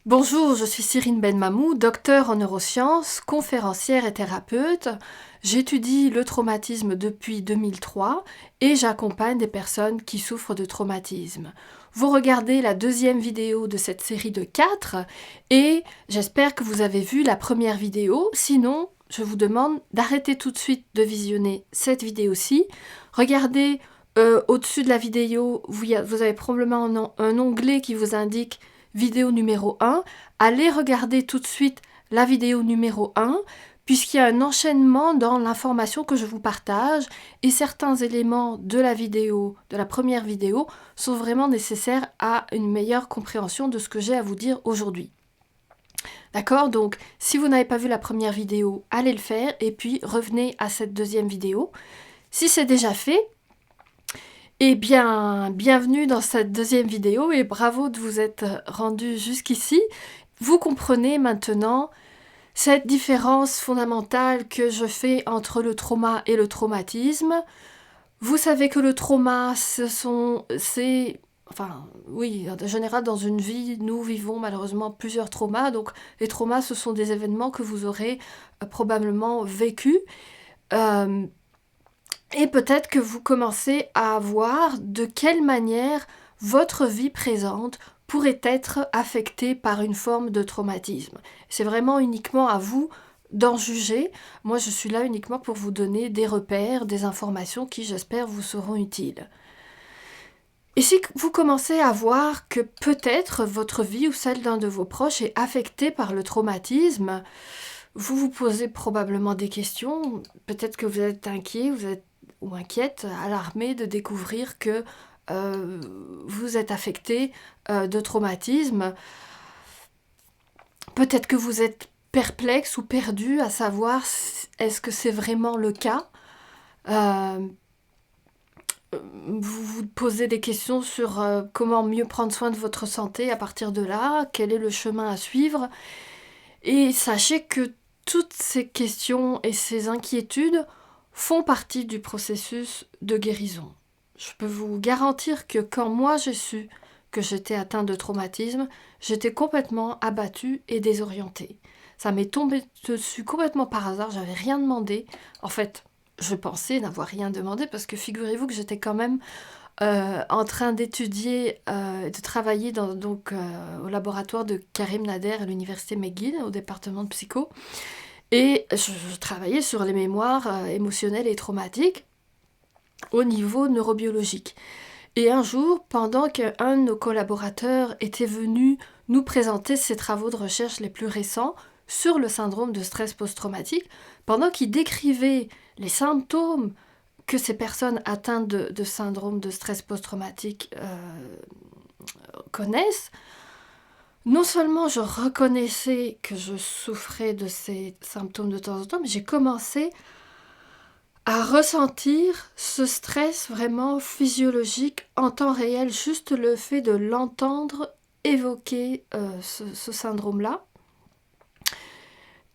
Bonjour, je suis Cyrine Benmamou, docteure en neurosciences, conférencière et thérapeute. J'étudie le traumatisme depuis 2003 et j'accompagne des personnes qui souffrent de traumatisme. Vous regardez la deuxième vidéo de cette série de 4 et j'espère que vous avez vu la première vidéo. Sinon, je vous demande d'arrêter tout de suite de visionner cette vidéo-ci. Regardez au-dessus de la vidéo, vous avez probablement un onglet qui vous indique vidéo numéro 1, allez regarder tout de suite la vidéo numéro 1, puisqu'il y a un enchaînement dans l'information que je vous partage, et certains éléments de la vidéo, de la première vidéo, sont vraiment nécessaires à une meilleure compréhension de ce que j'ai à vous dire aujourd'hui. D'accord? Donc, si vous n'avez pas vu la première vidéo, allez le faire, et puis revenez à cette deuxième vidéo. Si c'est déjà fait, eh bien, bienvenue dans cette deuxième vidéo et bravo de vous être rendu jusqu'ici. Vous comprenez maintenant cette différence fondamentale que je fais entre le trauma et le traumatisme. Vous savez que le trauma, oui, en général, dans une vie, nous vivons malheureusement plusieurs traumas. Donc, les traumas, ce sont des événements que vous aurez probablement vécus. Et peut-être que vous commencez à voir de quelle manière votre vie présente pourrait être affectée par une forme de traumatisme. C'est vraiment uniquement à vous d'en juger. Moi, je suis là uniquement pour vous donner des repères, des informations qui, j'espère, vous seront utiles. Et si vous commencez à voir que peut-être votre vie ou celle d'un de vos proches est affectée par le traumatisme, vous vous posez probablement des questions. Peut-être que vous êtes inquiet, ou inquiète, alarmée de découvrir que vous êtes affecté de traumatisme. Peut-être que vous êtes perplexe ou perdu à savoir est-ce que c'est vraiment le cas. Vous vous posez des questions sur comment mieux prendre soin de votre santé à partir de là, quel est le chemin à suivre. Et sachez que toutes ces questions et ces inquiétudes font partie du processus de guérison. Je peux vous garantir que quand moi j'ai su que j'étais atteinte de traumatisme, j'étais complètement abattue et désorientée. Ça m'est tombé dessus complètement par hasard, j'avais rien demandé. En fait, je pensais n'avoir rien demandé parce que figurez-vous que j'étais quand même en train d'étudier, de travailler au laboratoire de Karim Nader à l'université McGill, au département de psycho. Et je travaillais sur les mémoires émotionnelles et traumatiques au niveau neurobiologique. Et un jour, pendant qu'un de nos collaborateurs était venu nous présenter ses travaux de recherche les plus récents sur le syndrome de stress post-traumatique, pendant qu'il décrivait les symptômes que ces personnes atteintes de syndrome de stress post-traumatique connaissent, non seulement je reconnaissais que je souffrais de ces symptômes de temps en temps, mais j'ai commencé à ressentir ce stress vraiment physiologique en temps réel, juste le fait de l'entendre évoquer ce syndrome-là.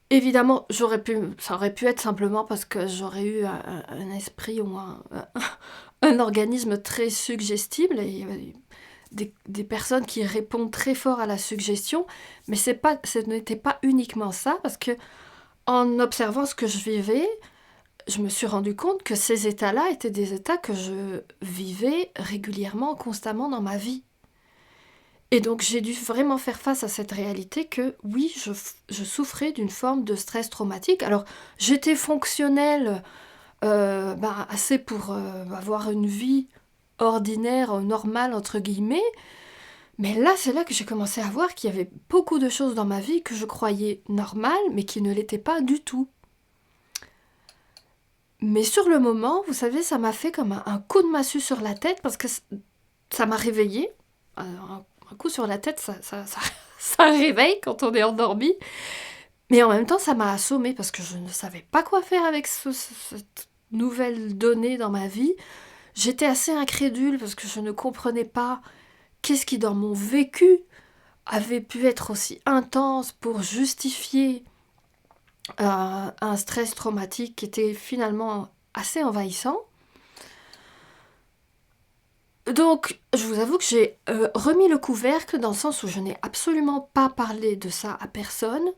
Évidemment, ça aurait pu être simplement parce que j'aurais eu un esprit ou un organisme très suggestible et il y avait des personnes qui répondent très fort à la suggestion, mais ce n'était pas uniquement ça parce que en observant ce que je vivais, je me suis rendu compte que ces états-là étaient des états que je vivais régulièrement, constamment dans ma vie. Et donc j'ai dû vraiment faire face à cette réalité que oui, je souffrais d'une forme de stress traumatique. Alors j'étais fonctionnelle assez pour avoir une vie ordinaire, normale entre guillemets, mais là c'est là que j'ai commencé à voir qu'il y avait beaucoup de choses dans ma vie que je croyais normales, mais qui ne l'étaient pas du tout. Mais sur le moment, vous savez, ça m'a fait comme un coup de massue sur la tête parce que ça m'a réveillée. Un coup sur la tête, ça réveille quand on est endormi. Mais en même temps, ça m'a assommée parce que je ne savais pas quoi faire avec cette nouvelle donnée dans ma vie. J'étais assez incrédule parce que je ne comprenais pas qu'est-ce qui, dans mon vécu, avait pu être aussi intense pour justifier un stress traumatique qui était finalement assez envahissant. Donc, je vous avoue que j'ai remis le couvercle dans le sens où je n'ai absolument pas parlé de ça à personne,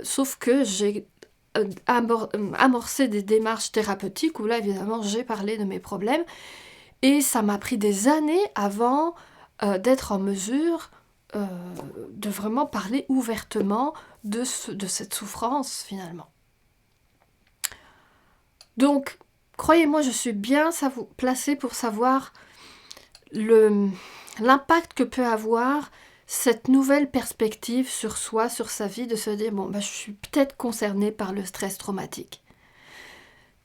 sauf que j'ai amorcé des démarches thérapeutiques où là, évidemment, j'ai parlé de mes problèmes et ça m'a pris des années avant d'être en mesure euh, de vraiment parler ouvertement de cette souffrance finalement. Donc, croyez-moi, je suis bien placée pour savoir l'impact que peut avoir cette nouvelle perspective sur soi, sur sa vie, de se dire, bon, bah, je suis peut-être concernée par le stress traumatique.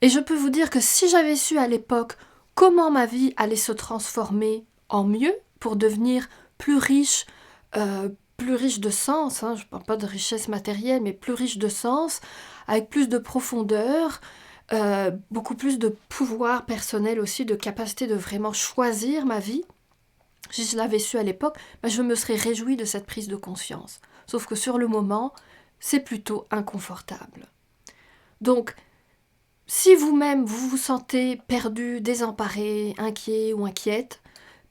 Et je peux vous dire que si j'avais su à l'époque comment ma vie allait se transformer en mieux pour devenir plus riche, plus riche de sens, hein, je ne parle pas de richesse matérielle, mais plus riche de sens, avec plus de profondeur, beaucoup plus de pouvoir personnel aussi, de capacité de vraiment choisir ma vie. Si je l'avais su à l'époque, ben je me serais réjouie de cette prise de conscience. Sauf que sur le moment, c'est plutôt inconfortable. Donc, si vous-même vous vous sentez perdu, désemparé, inquiet ou inquiète,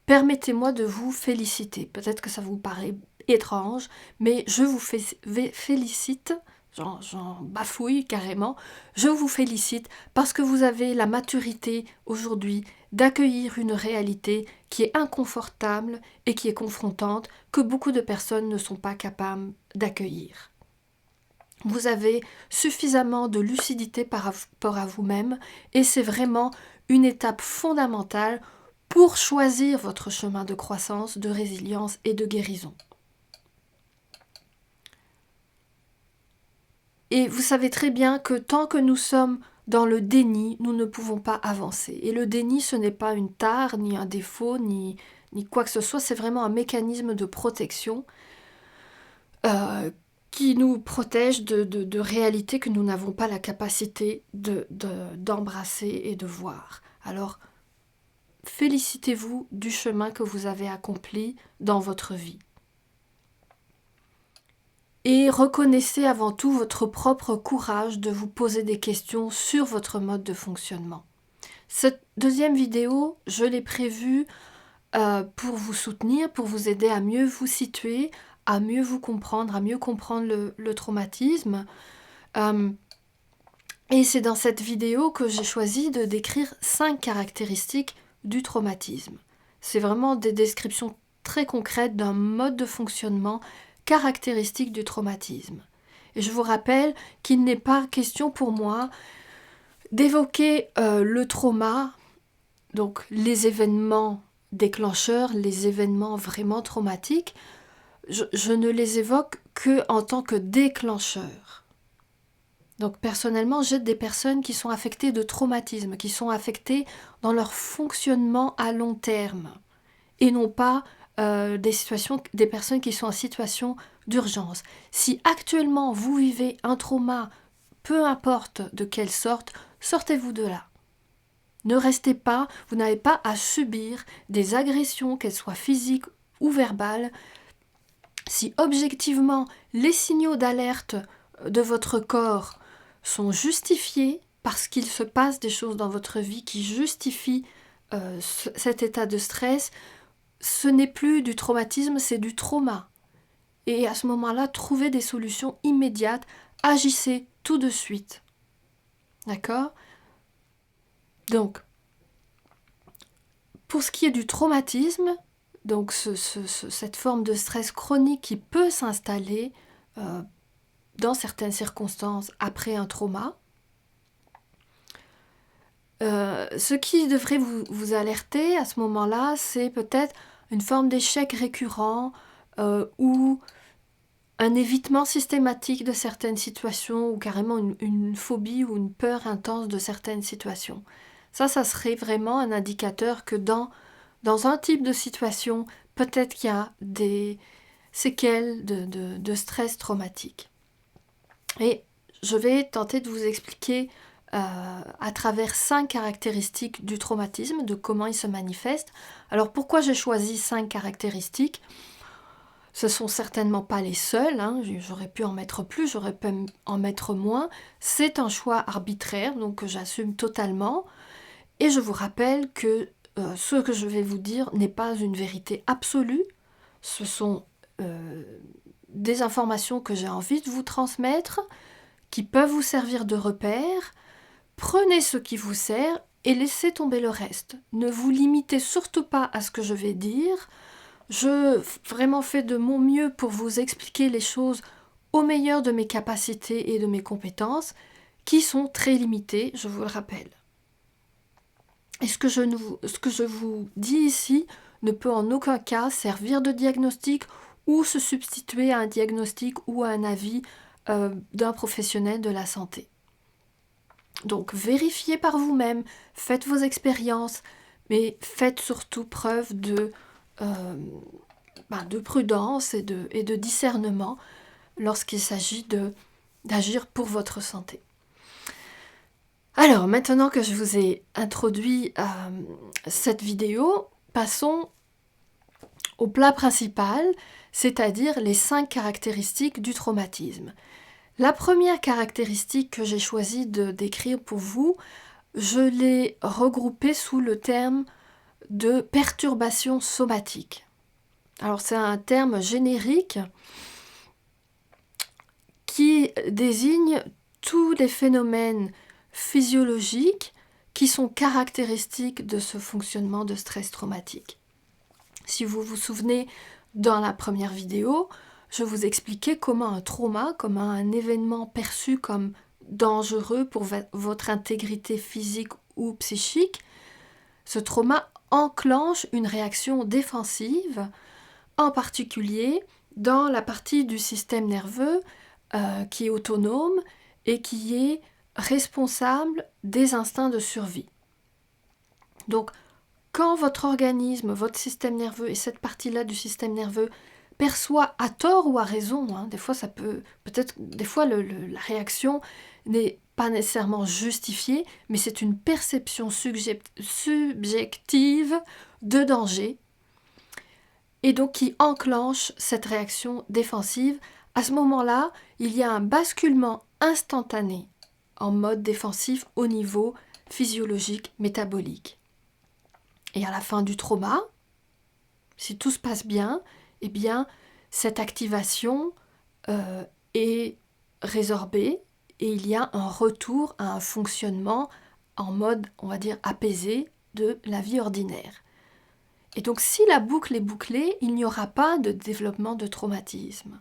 permettez-moi de vous féliciter. Peut-être que ça vous paraît étrange, mais je vous félicite, j'en bafouille carrément, je vous félicite parce que vous avez la maturité aujourd'hui d'accueillir une réalité qui est inconfortable et qui est confrontante, que beaucoup de personnes ne sont pas capables d'accueillir. Vous avez suffisamment de lucidité par rapport à vous-même et c'est vraiment une étape fondamentale pour choisir votre chemin de croissance, de résilience et de guérison. Et vous savez très bien que tant que nous sommes dans le déni, nous ne pouvons pas avancer. Et le déni, ce n'est pas une tare, ni un défaut, ni quoi que ce soit, c'est vraiment un mécanisme de protection qui nous protège de réalités que nous n'avons pas la capacité d'embrasser et de voir. Alors, félicitez-vous du chemin que vous avez accompli dans votre vie. Et reconnaissez avant tout votre propre courage de vous poser des questions sur votre mode de fonctionnement. Cette deuxième vidéo, je l'ai prévue pour vous soutenir, pour vous aider à mieux vous situer, à mieux vous comprendre, à mieux comprendre le traumatisme. Et c'est dans cette vidéo que j'ai choisi de décrire 5 caractéristiques du traumatisme. C'est vraiment des descriptions très concrètes d'un mode de fonctionnement caractéristique du traumatisme. Et je vous rappelle qu'il n'est pas question pour moi d'évoquer le trauma, donc les événements déclencheurs, les événements vraiment traumatiques. Je ne les évoque que en tant que déclencheurs. Donc personnellement, j'ai des personnes qui sont affectées de traumatisme, qui sont affectées dans leur fonctionnement à long terme, et non pas des personnes qui sont en situation d'urgence. Si actuellement vous vivez un trauma, peu importe de quelle sorte, sortez-vous de là. Ne restez pas, vous n'avez pas à subir des agressions, qu'elles soient physiques ou verbales. Si objectivement les signaux d'alerte de votre corps sont justifiés parce qu'il se passe des choses dans votre vie qui justifient cet état de stress, ce n'est plus du traumatisme, c'est du trauma. Et à ce moment-là, trouvez des solutions immédiates, agissez tout de suite. D'accord ? Donc, pour ce qui est du traumatisme, donc cette forme de stress chronique qui peut s'installer dans certaines circonstances après un trauma, ce qui devrait vous alerter à ce moment-là, c'est peut-être une forme d'échec récurrent ou un évitement systématique de certaines situations ou carrément une phobie ou une peur intense de certaines situations. Ça serait vraiment un indicateur que dans un type de situation, peut-être qu'il y a des séquelles de stress traumatique. Et je vais tenter de vous expliquer à travers 5 caractéristiques du traumatisme, de comment il se manifeste. Alors pourquoi j'ai choisi 5 caractéristiques ? Ce ne sont certainement pas les seules, hein. J'aurais pu en mettre plus, j'aurais pu en mettre moins. C'est un choix arbitraire, donc que j'assume totalement. Et je vous rappelle que ce que je vais vous dire n'est pas une vérité absolue. Ce sont des informations que j'ai envie de vous transmettre, qui peuvent vous servir de repère. Prenez ce qui vous sert et laissez tomber le reste. Ne vous limitez surtout pas à ce que je vais dire. Je vraiment fais de mon mieux pour vous expliquer les choses au meilleur de mes capacités et de mes compétences, qui sont très limitées, je vous le rappelle. Et ce que je vous dis ici ne peut en aucun cas servir de diagnostic ou se substituer à un diagnostic ou à un avis d'un professionnel de la santé. Donc vérifiez par vous-même, faites vos expériences, mais faites surtout preuve de prudence et de discernement lorsqu'il s'agit d'agir pour votre santé. Alors, maintenant que je vous ai introduit cette vidéo, passons au plat principal, c'est-à-dire les 5 caractéristiques du traumatisme. La première caractéristique que j'ai choisi de décrire pour vous, je l'ai regroupée sous le terme de perturbation somatique. Alors, c'est un terme générique qui désigne tous les phénomènes physiologiques qui sont caractéristiques de ce fonctionnement de stress traumatique. Si vous vous souvenez, dans la première vidéo, je vous expliquais comment un trauma, comment un événement perçu comme dangereux pour votre intégrité physique ou psychique, ce trauma enclenche une réaction défensive, en particulier dans la partie du système nerveux qui est autonome et qui est responsable des instincts de survie. Donc, quand votre organisme, votre système nerveux et cette partie-là du système nerveux perçoit à tort ou à raison, des fois la réaction n'est pas nécessairement justifiée, mais c'est une perception subjective de danger et donc qui enclenche cette réaction défensive. À ce moment-là, il y a un basculement instantané en mode défensif au niveau physiologique, métabolique. Et à la fin du trauma, si tout se passe bien, eh bien, cette activation est résorbée et il y a un retour à un fonctionnement en mode, on va dire, apaisé de la vie ordinaire. Et donc, si la boucle est bouclée, il n'y aura pas de développement de traumatisme.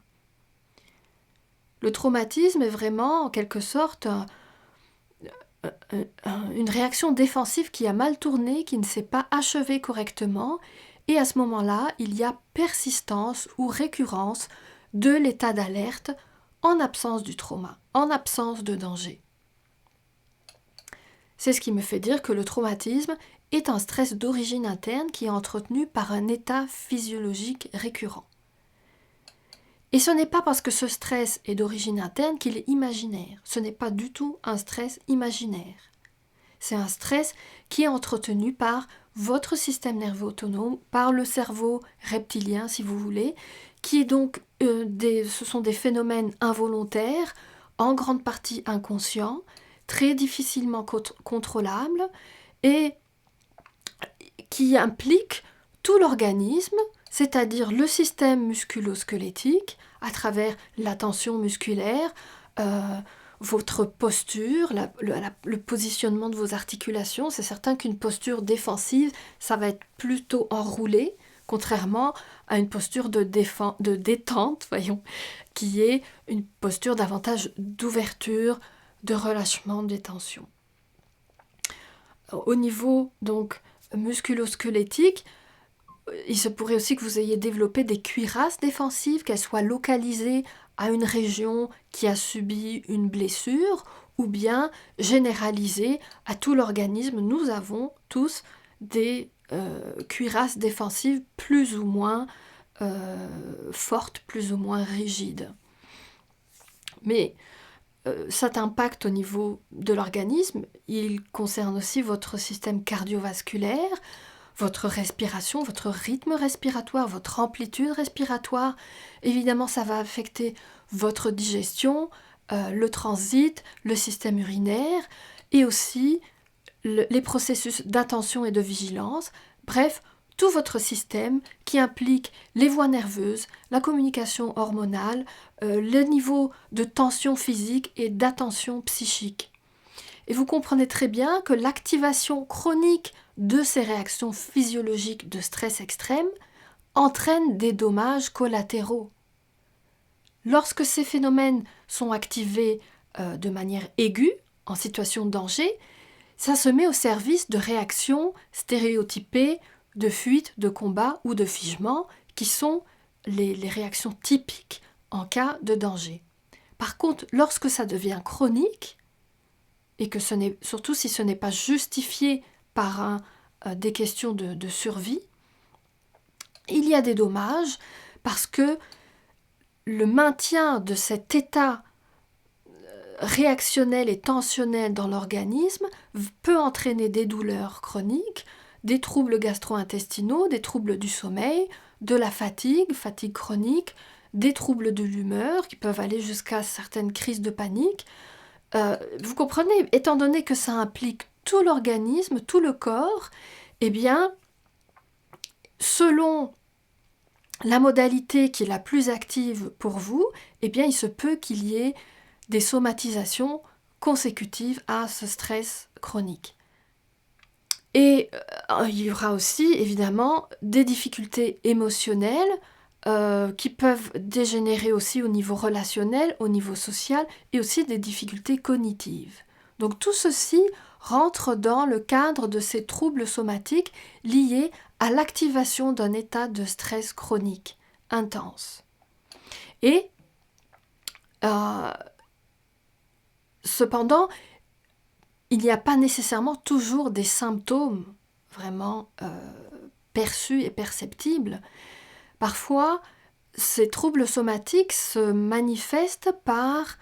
Le traumatisme est vraiment, en quelque sorte, une réaction défensive qui a mal tourné, qui ne s'est pas achevée correctement, et à ce moment-là, il y a persistance ou récurrence de l'état d'alerte en absence du trauma, en absence de danger. C'est ce qui me fait dire que le traumatisme est un stress d'origine interne qui est entretenu par un état physiologique récurrent. Et ce n'est pas parce que ce stress est d'origine interne qu'il est imaginaire. Ce n'est pas du tout un stress imaginaire. C'est un stress qui est entretenu par votre système nerveux autonome, par le cerveau reptilien si vous voulez, qui est donc ce sont des phénomènes involontaires, en grande partie inconscients, très difficilement contrôlables et qui impliquent tout l'organisme, c'est-à-dire le système musculo-squelettique, à travers la tension musculaire, votre posture, le positionnement de vos articulations. C'est certain qu'une posture défensive, ça va être plutôt enroulé, contrairement à une posture de détente, qui est une posture davantage d'ouverture, de relâchement, de détention. Au niveau donc musculo-squelettique, il se pourrait aussi que vous ayez développé des cuirasses défensives, qu'elles soient localisées à une région qui a subi une blessure ou bien généralisées à tout l'organisme. Nous avons tous des cuirasses défensives plus ou moins fortes, plus ou moins rigides. Mais cet impact au niveau de l'organisme, il concerne aussi votre système cardiovasculaire, votre respiration, votre rythme respiratoire, votre amplitude respiratoire. Évidemment, ça va affecter votre digestion, le transit, le système urinaire et aussi les processus d'attention et de vigilance, bref, tout votre système qui implique les voies nerveuses, la communication hormonale, le niveau de tension physique et d'attention psychique. Et vous comprenez très bien que l'activation chronique de ces réactions physiologiques de stress extrême entraîne des dommages collatéraux. Lorsque ces phénomènes sont activés de manière aiguë, en situation de danger, ça se met au service de réactions stéréotypées de fuite, de combat ou de figement, qui sont les réactions typiques en cas de danger. Par contre, lorsque ça devient chronique, et que surtout si ce n'est pas justifié par des questions de survie, il y a des dommages parce que le maintien de cet état réactionnel et tensionnel dans l'organisme peut entraîner des douleurs chroniques, des troubles gastro-intestinaux, des troubles du sommeil, de la fatigue chronique, des troubles de l'humeur qui peuvent aller jusqu'à certaines crises de panique. Vous comprenez, étant donné que ça implique tout l'organisme, tout le corps, eh bien, selon la modalité qui est la plus active pour vous, eh bien, il se peut qu'il y ait des somatisations consécutives à ce stress chronique. Et il y aura aussi, évidemment, des difficultés émotionnelles qui peuvent dégénérer aussi au niveau relationnel, au niveau social, et aussi des difficultés cognitives. Donc tout ceci rentre dans le cadre de ces troubles somatiques liés à l'activation d'un état de stress chronique intense. Et cependant, il n'y a pas nécessairement toujours des symptômes vraiment perçus et perceptibles. Parfois, ces troubles somatiques se manifestent par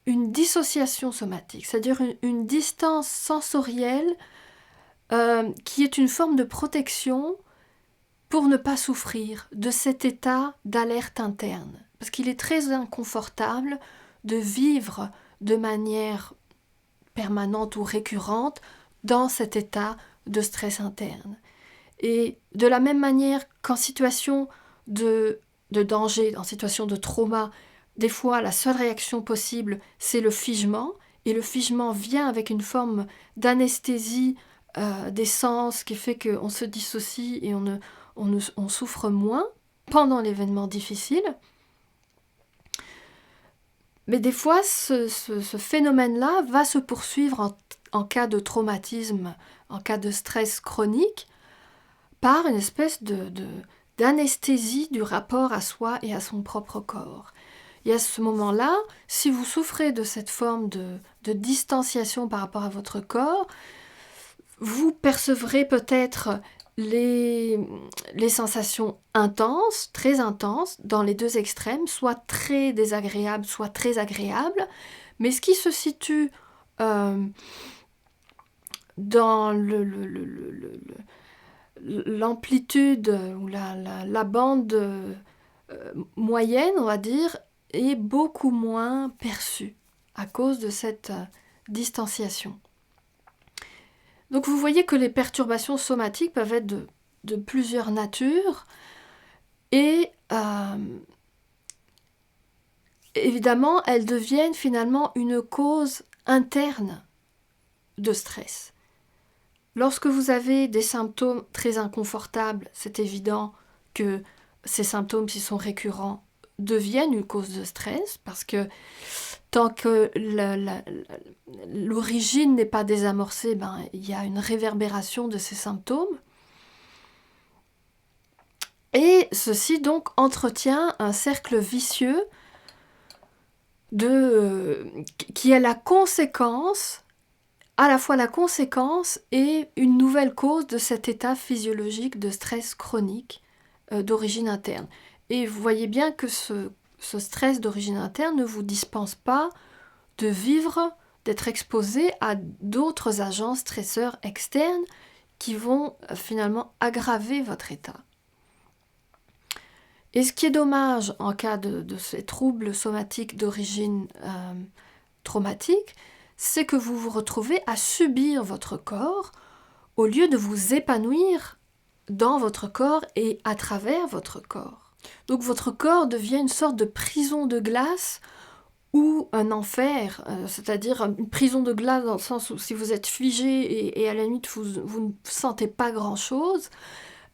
une dissociation somatique, c'est-à-dire une distance sensorielle qui est une forme de protection pour ne pas souffrir de cet état d'alerte interne. Parce qu'il est très inconfortable de vivre de manière permanente ou récurrente dans cet état de stress interne. Et de la même manière qu'en situation de danger, en situation de trauma, des fois la seule réaction possible, c'est le figement, et le figement vient avec une forme d'anesthésie des sens qui fait qu'on se dissocie et on souffre moins pendant l'événement difficile. Mais des fois, ce phénomène-là va se poursuivre en cas de traumatisme, en cas de stress chronique, par une espèce d'anesthésie du rapport à soi et à son propre corps. Et à ce moment-là, si vous souffrez de cette forme de distanciation par rapport à votre corps, vous percevrez peut-être les sensations intenses, très intenses, dans les deux extrêmes, soit très désagréables, soit très agréables, mais ce qui se situe dans l'amplitude ou la bande moyenne, on va dire, est beaucoup moins perçue à cause de cette distanciation. Donc vous voyez que les perturbations somatiques peuvent être de plusieurs natures et évidemment elles deviennent finalement une cause interne de stress. Lorsque vous avez des symptômes très inconfortables, c'est évident que ces symptômes, s'ils sont récurrents, deviennent une cause de stress parce que tant que l'origine n'est pas désamorcée, il y a une réverbération de ces symptômes. Et ceci donc entretient un cercle vicieux qui est la conséquence, à la fois la conséquence et une nouvelle cause de cet état physiologique de stress chronique d'origine interne. Et vous voyez bien que ce stress d'origine interne ne vous dispense pas de vivre, d'être exposé à d'autres agents stresseurs externes qui vont finalement aggraver votre état. Et ce qui est dommage en cas de ces troubles somatiques d'origine traumatique, c'est que vous vous retrouvez à subir votre corps au lieu de vous épanouir dans votre corps et à travers votre corps. Donc votre corps devient une sorte de prison de glace ou un enfer, c'est-à-dire une prison de glace dans le sens où si vous êtes figé et à la limite vous ne sentez pas grand-chose,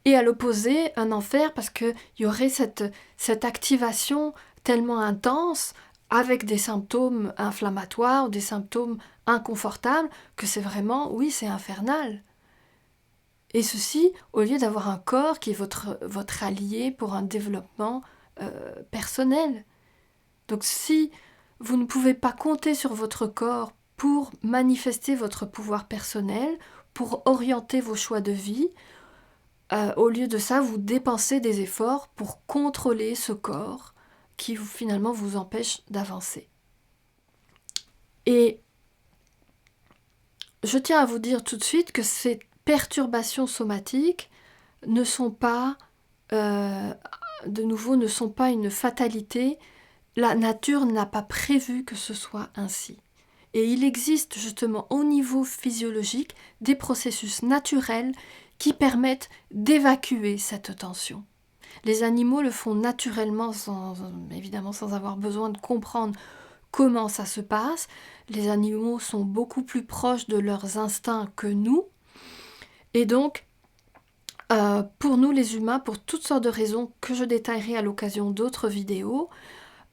et à l'opposé, un enfer parce qu'il y aurait cette activation tellement intense avec des symptômes inflammatoires ou des symptômes inconfortables que c'est vraiment, oui, c'est infernal. Et ceci, au lieu d'avoir un corps qui est votre allié pour un développement personnel. Donc si vous ne pouvez pas compter sur votre corps pour manifester votre pouvoir personnel, pour orienter vos choix de vie, au lieu de ça, vous dépensez des efforts pour contrôler ce corps qui finalement vous empêche d'avancer. Et je tiens à vous dire tout de suite que ces perturbations somatiques ne sont pas, de nouveau, ne sont pas une fatalité. La nature n'a pas prévu que ce soit ainsi. Et il existe justement au niveau physiologique des processus naturels qui permettent d'évacuer cette tension. Les animaux le font naturellement, évidemment sans avoir besoin de comprendre comment ça se passe. Les animaux sont beaucoup plus proches de leurs instincts que nous. Et donc, pour nous les humains, pour toutes sortes de raisons que je détaillerai à l'occasion d'autres vidéos,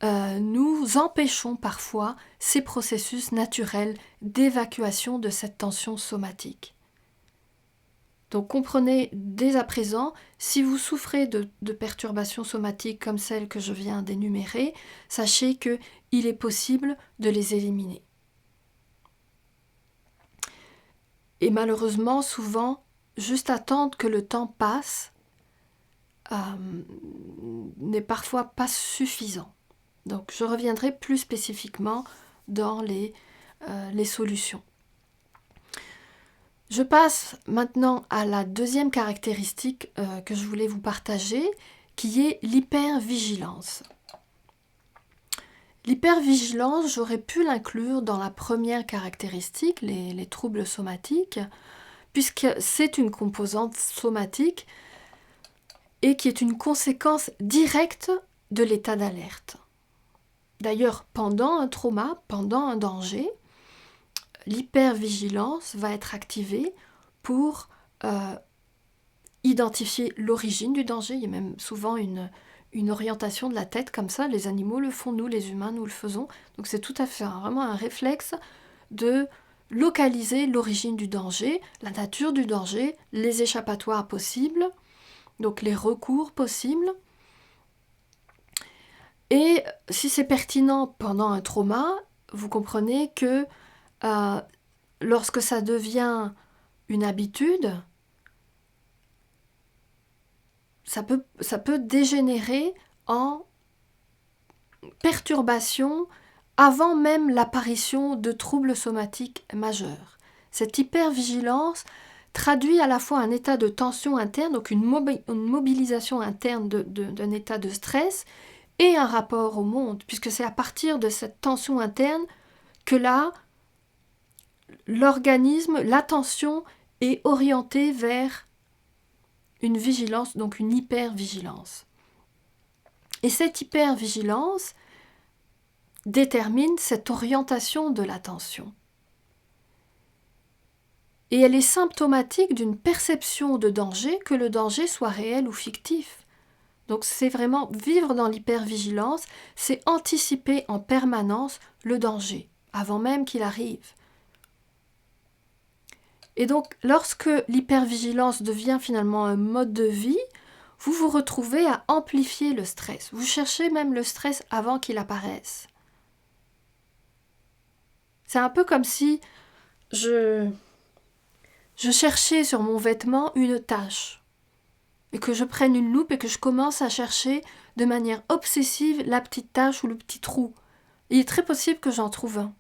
nous empêchons parfois ces processus naturels d'évacuation de cette tension somatique. Donc comprenez dès à présent, si vous souffrez de perturbations somatiques comme celles que je viens d'énumérer, sachez qu'il est possible de les éliminer. Et malheureusement, souvent, juste attendre que le temps passe n'est parfois pas suffisant. Donc je reviendrai plus spécifiquement dans les solutions. Je passe maintenant à la deuxième caractéristique que je voulais vous partager, qui est l'hypervigilance. L'hypervigilance, j'aurais pu l'inclure dans la première caractéristique, les troubles somatiques, puisque c'est une composante somatique et qui est une conséquence directe de l'état d'alerte. D'ailleurs, pendant un trauma, pendant un danger, l'hypervigilance va être activée pour identifier l'origine du danger. Il y a même souvent une orientation de la tête comme ça. Les animaux le font, nous les humains, nous le faisons. Donc c'est tout à fait vraiment un réflexe de localiser l'origine du danger, la nature du danger, les échappatoires possibles, donc les recours possibles. Et si c'est pertinent pendant un trauma, vous comprenez que lorsque ça devient une habitude, ça peut dégénérer en perturbation avant même l'apparition de troubles somatiques majeurs. Cette hypervigilance traduit à la fois un état de tension interne, donc une mobilisation interne d'un état de stress, et un rapport au monde, puisque c'est à partir de cette tension interne que là, l'organisme, l'attention est orientée vers une vigilance, donc une hypervigilance. Et cette hypervigilance détermine cette orientation de l'attention. Et elle est symptomatique d'une perception de danger, que le danger soit réel ou fictif. Donc c'est vraiment vivre dans l'hypervigilance, c'est anticiper en permanence le danger, avant même qu'il arrive. Et donc lorsque l'hypervigilance devient finalement un mode de vie, vous vous retrouvez à amplifier le stress. Vous cherchez même le stress avant qu'il apparaisse. C'est un peu comme si je cherchais sur mon vêtement une tache. Et que je prenne une loupe et que je commence à chercher de manière obsessive la petite tache ou le petit trou. Il est très possible que j'en trouve un.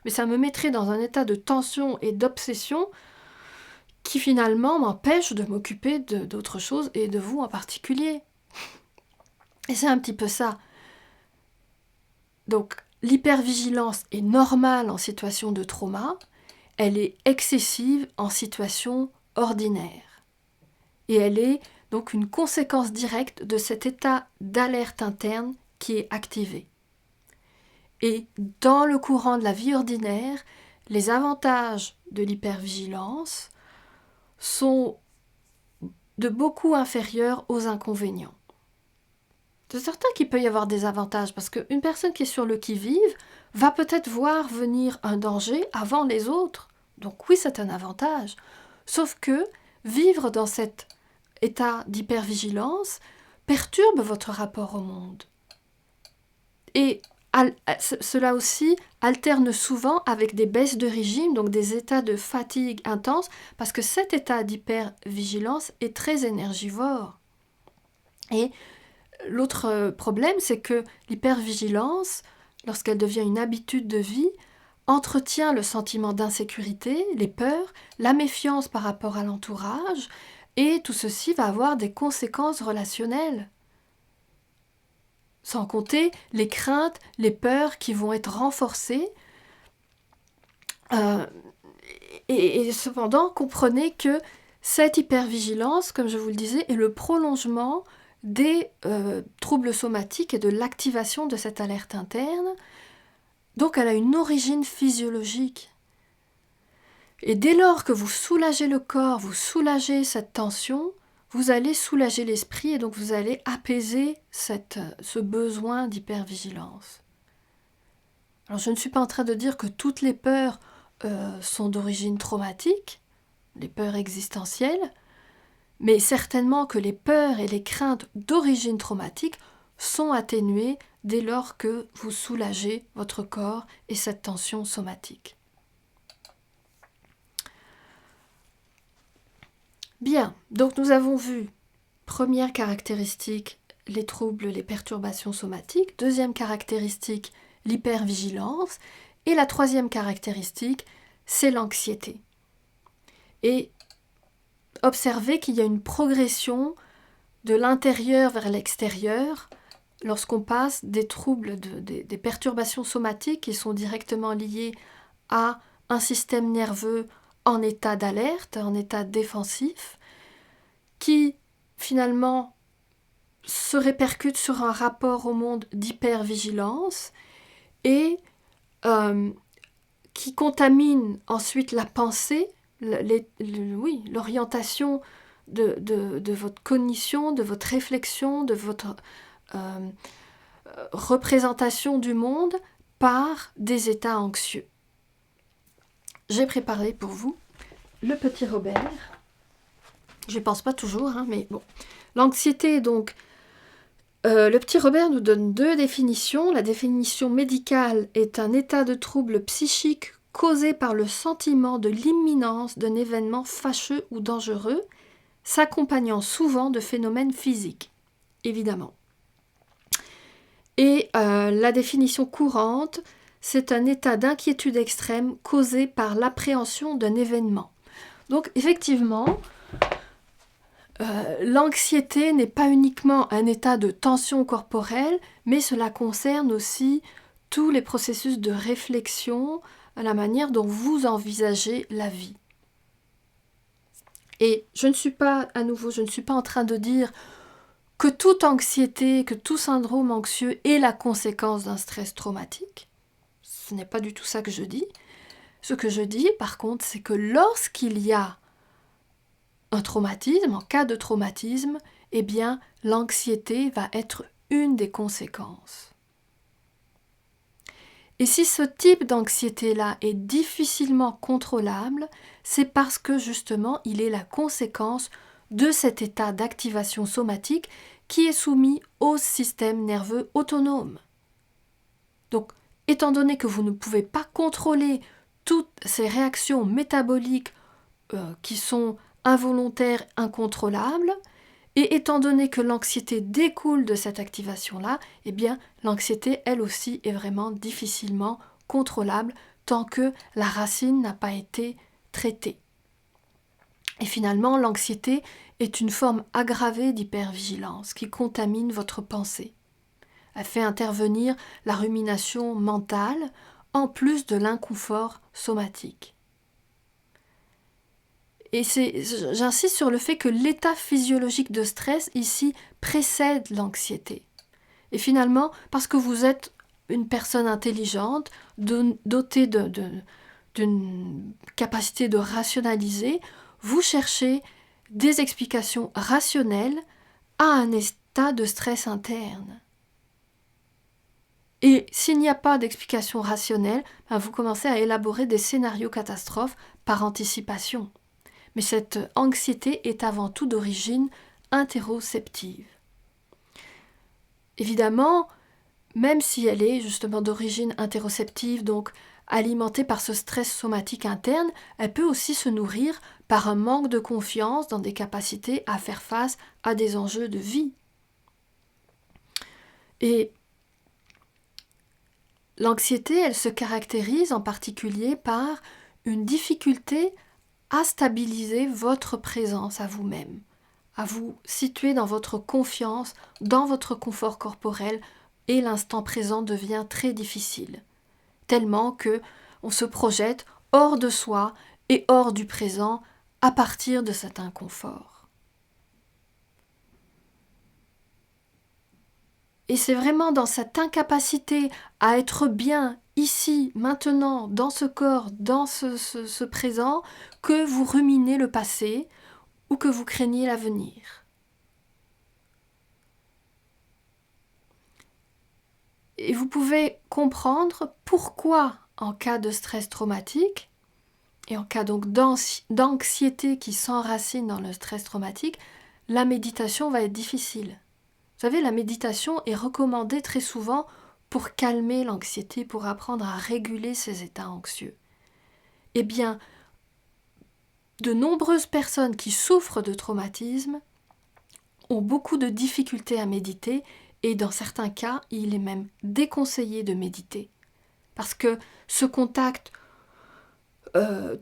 Mais ça me mettrait dans un état de tension et d'obsession qui finalement m'empêche de m'occuper d'autres choses et de vous en particulier. Et c'est un petit peu ça. Donc, l'hypervigilance est normale en situation de trauma, elle est excessive en situation ordinaire. Et elle est donc une conséquence directe de cet état d'alerte interne qui est activé. Et dans le courant de la vie ordinaire, les avantages de l'hypervigilance sont de beaucoup inférieurs aux inconvénients. C'est certain qu'il peut y avoir des avantages, parce qu'une personne qui est sur le qui-vive va peut-être voir venir un danger avant les autres. Donc oui, c'est un avantage. Sauf que vivre dans cet état d'hypervigilance perturbe votre rapport au monde. Et cela aussi alterne souvent avec des baisses de régime, donc des états de fatigue intense, parce que cet état d'hypervigilance est très énergivore. Et l'autre problème, c'est que l'hypervigilance, lorsqu'elle devient une habitude de vie, entretient le sentiment d'insécurité, les peurs, la méfiance par rapport à l'entourage, et tout ceci va avoir des conséquences relationnelles. Sans compter les craintes, les peurs qui vont être renforcées. Et cependant, comprenez que cette hypervigilance, comme je vous le disais, est le prolongement des troubles somatiques et de l'activation de cette alerte interne. Donc elle a une origine physiologique. Et dès lors que vous soulagez le corps, vous soulagez cette tension, vous allez soulager l'esprit et donc vous allez apaiser ce besoin d'hypervigilance. Alors je ne suis pas en train de dire que toutes les peurs sont d'origine traumatique, les peurs existentielles, mais certainement que les peurs et les craintes d'origine traumatique sont atténuées dès lors que vous soulagez votre corps et cette tension somatique. Bien, donc nous avons vu, première caractéristique, les troubles, les perturbations somatiques. Deuxième caractéristique, l'hypervigilance. Et la troisième caractéristique, c'est l'anxiété. Et observez qu'il y a une progression de l'intérieur vers l'extérieur lorsqu'on passe des troubles, des perturbations somatiques qui sont directement liées à un système nerveux en état d'alerte, en état défensif, qui finalement se répercute sur un rapport au monde d'hypervigilance et qui contamine ensuite la pensée, l'orientation de votre cognition, de votre réflexion, de votre représentation du monde par des états anxieux. J'ai préparé pour vous le petit Robert. Je ne pense pas toujours, mais bon. L'anxiété, donc, le petit Robert nous donne deux définitions. La définition médicale est un état de trouble psychique causé par le sentiment de l'imminence d'un événement fâcheux ou dangereux, s'accompagnant souvent de phénomènes physiques, évidemment. Et la définition courante, c'est un état d'inquiétude extrême causé par l'appréhension d'un événement. Donc, effectivement, l'anxiété n'est pas uniquement un état de tension corporelle, mais cela concerne aussi tous les processus de réflexion, la manière dont vous envisagez la vie. Et je ne suis pas en train de dire que toute anxiété, que tout syndrome anxieux est la conséquence d'un stress traumatique. Ce n'est pas du tout ça que je dis. Ce que je dis, par contre, c'est que lorsqu'il y a un traumatisme, en cas de traumatisme, eh bien, l'anxiété va être une des conséquences. Et si ce type d'anxiété-là est difficilement contrôlable, c'est parce que justement, il est la conséquence de cet état d'activation somatique qui est soumis au système nerveux autonome. Donc, étant donné que vous ne pouvez pas contrôler toutes ces réactions métaboliques qui sont involontaire, incontrôlable, et étant donné que l'anxiété découle de cette activation-là, eh bien l'anxiété, elle aussi, est vraiment difficilement contrôlable tant que la racine n'a pas été traitée. Et finalement, l'anxiété est une forme aggravée d'hypervigilance qui contamine votre pensée. Elle fait intervenir la rumination mentale en plus de l'inconfort somatique. Et j'insiste sur le fait que l'état physiologique de stress ici précède l'anxiété. Et finalement, parce que vous êtes une personne intelligente, dotée d'une capacité de rationaliser, vous cherchez des explications rationnelles à un état de stress interne. Et s'il n'y a pas d'explication rationnelle, vous commencez à élaborer des scénarios catastrophes par anticipation. Mais cette anxiété est avant tout d'origine interoceptive. Évidemment, même si elle est justement d'origine interoceptive, donc alimentée par ce stress somatique interne, elle peut aussi se nourrir par un manque de confiance dans des capacités à faire face à des enjeux de vie. Et l'anxiété, elle se caractérise en particulier par une difficulté à stabiliser votre présence à vous-même, à vous situer dans votre confiance, dans votre confort corporel, et l'instant présent devient très difficile, tellement que on se projette hors de soi et hors du présent à partir de cet inconfort. Et c'est vraiment dans cette incapacité à être bien ici, maintenant, dans ce corps, dans ce présent, que vous ruminez le passé ou que vous craignez l'avenir. Et vous pouvez comprendre pourquoi, en cas de stress traumatique, et en cas donc d'anxiété qui s'enracine dans le stress traumatique, la méditation va être difficile. Vous savez, la méditation est recommandée très souvent pour calmer l'anxiété, pour apprendre à réguler ces états anxieux. Eh bien, de nombreuses personnes qui souffrent de traumatisme ont beaucoup de difficultés à méditer et dans certains cas, il est même déconseillé de méditer. Parce que ce contact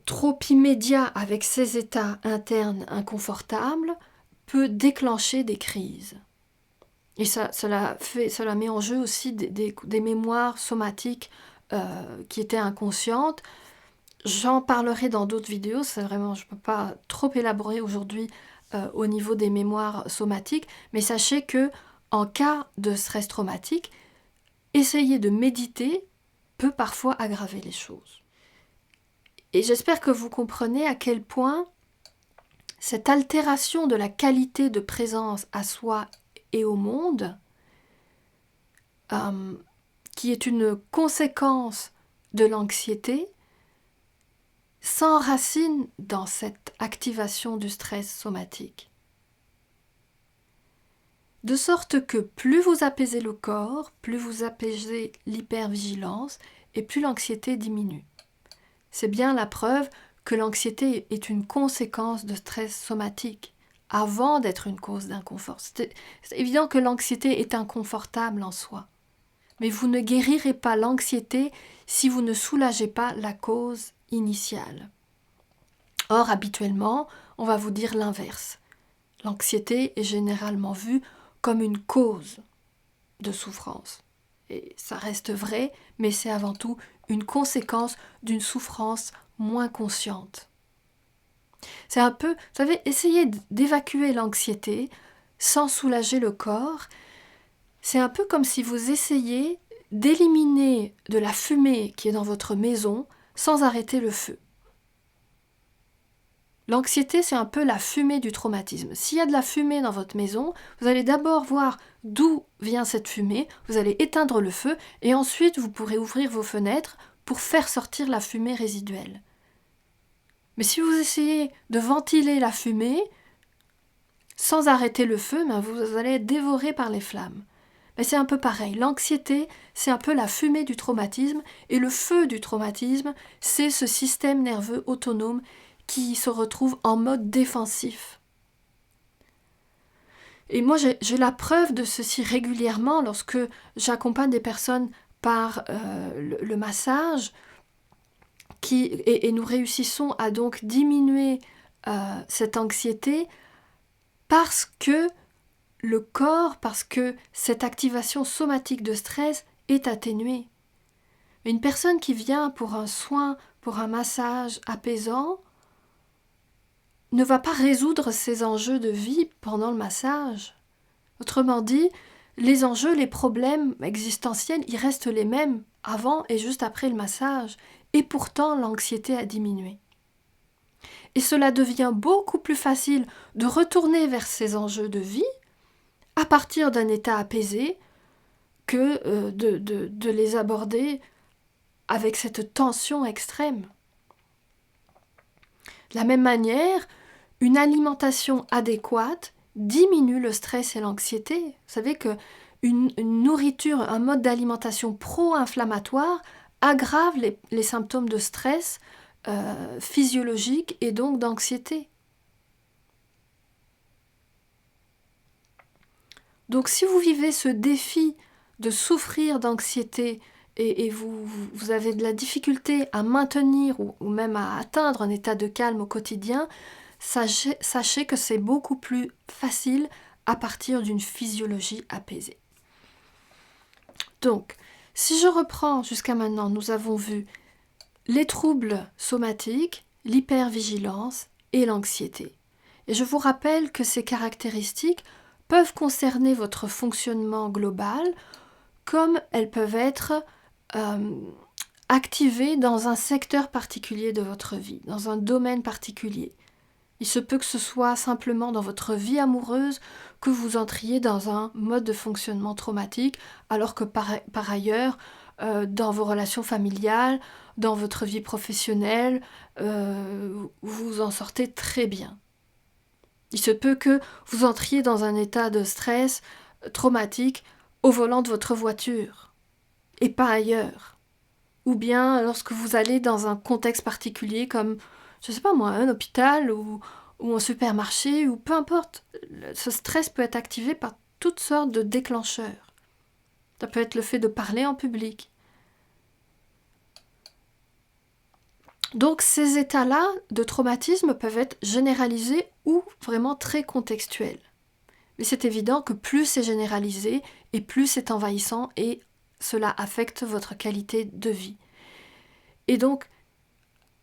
trop immédiat avec ces états internes inconfortables peut déclencher des crises. Et cela met en jeu aussi des mémoires somatiques qui étaient inconscientes. J'en parlerai dans d'autres vidéos, je ne peux pas trop élaborer aujourd'hui au niveau des mémoires somatiques, mais sachez que en cas de stress traumatique, essayer de méditer peut parfois aggraver les choses. Et j'espère que vous comprenez à quel point cette altération de la qualité de présence à soi et au monde, qui est une conséquence de l'anxiété, s'enracine dans cette activation du stress somatique. De sorte que plus vous apaisez le corps, plus vous apaisez l'hypervigilance et plus l'anxiété diminue. C'est bien la preuve que l'anxiété est une conséquence de stress somatique avant d'être une cause d'inconfort. C'est évident que l'anxiété est inconfortable en soi, mais vous ne guérirez pas l'anxiété si vous ne soulagez pas la cause initiale. Or, habituellement, on va vous dire l'inverse. L'anxiété est généralement vue comme une cause de souffrance. Et ça reste vrai, mais c'est avant tout une conséquence d'une souffrance moins consciente. C'est un peu, vous savez, essayer d'évacuer l'anxiété sans soulager le corps, c'est un peu comme si vous essayez d'éliminer de la fumée qui est dans votre maison sans arrêter le feu. L'anxiété, c'est un peu la fumée du traumatisme. S'il y a de la fumée dans votre maison, vous allez d'abord voir d'où vient cette fumée, vous allez éteindre le feu et ensuite vous pourrez ouvrir vos fenêtres pour faire sortir la fumée résiduelle. Mais si vous essayez de ventiler la fumée sans arrêter le feu, vous allez être dévoré par les flammes. Mais c'est un peu pareil. L'anxiété, c'est un peu la fumée du traumatisme et le feu du traumatisme, c'est ce système nerveux autonome qui se retrouve en mode défensif. Et moi, j'ai la preuve de ceci régulièrement lorsque j'accompagne des personnes par le massage et nous réussissons à donc diminuer cette anxiété parce que le corps parce que cette activation somatique de stress est atténuée. Une personne qui vient pour un soin, pour un massage apaisant, ne va pas résoudre ses enjeux de vie pendant le massage. Autrement dit, les enjeux, les problèmes existentiels, ils restent les mêmes avant et juste après le massage. Et pourtant, l'anxiété a diminué. Et cela devient beaucoup plus facile de retourner vers ces enjeux de vie à partir d'un état apaisé que de les aborder avec cette tension extrême. De la même manière, une alimentation adéquate diminue le stress et l'anxiété. Vous savez qu'une nourriture, un mode d'alimentation pro-inflammatoire aggrave les symptômes de stress physiologique et donc d'anxiété. Donc si vous vivez ce défi de souffrir d'anxiété et vous avez de la difficulté à maintenir ou même à atteindre un état de calme au quotidien, sachez que c'est beaucoup plus facile à partir d'une physiologie apaisée. Donc, si je reprends jusqu'à maintenant, nous avons vu les troubles somatiques, l'hypervigilance et l'anxiété. Et je vous rappelle que ces caractéristiques peuvent concerner votre fonctionnement global, comme elles peuvent être activées dans un secteur particulier de votre vie, dans un domaine particulier. Il se peut que ce soit simplement dans votre vie amoureuse que vous entriez dans un mode de fonctionnement traumatique, alors que par ailleurs, dans vos relations familiales, dans votre vie professionnelle, vous en sortez très bien. Il se peut que vous entriez dans un état de stress traumatique au volant de votre voiture, et pas ailleurs. Ou bien lorsque vous allez dans un contexte particulier comme, je ne sais pas moi, un hôpital ou un supermarché, ou peu importe. Ce stress peut être activé par toutes sortes de déclencheurs. Ça peut être le fait de parler en public. Donc ces états-là de traumatisme peuvent être généralisés ou vraiment très contextuels. Mais c'est évident que plus c'est généralisé et plus c'est envahissant et cela affecte votre qualité de vie. Et donc,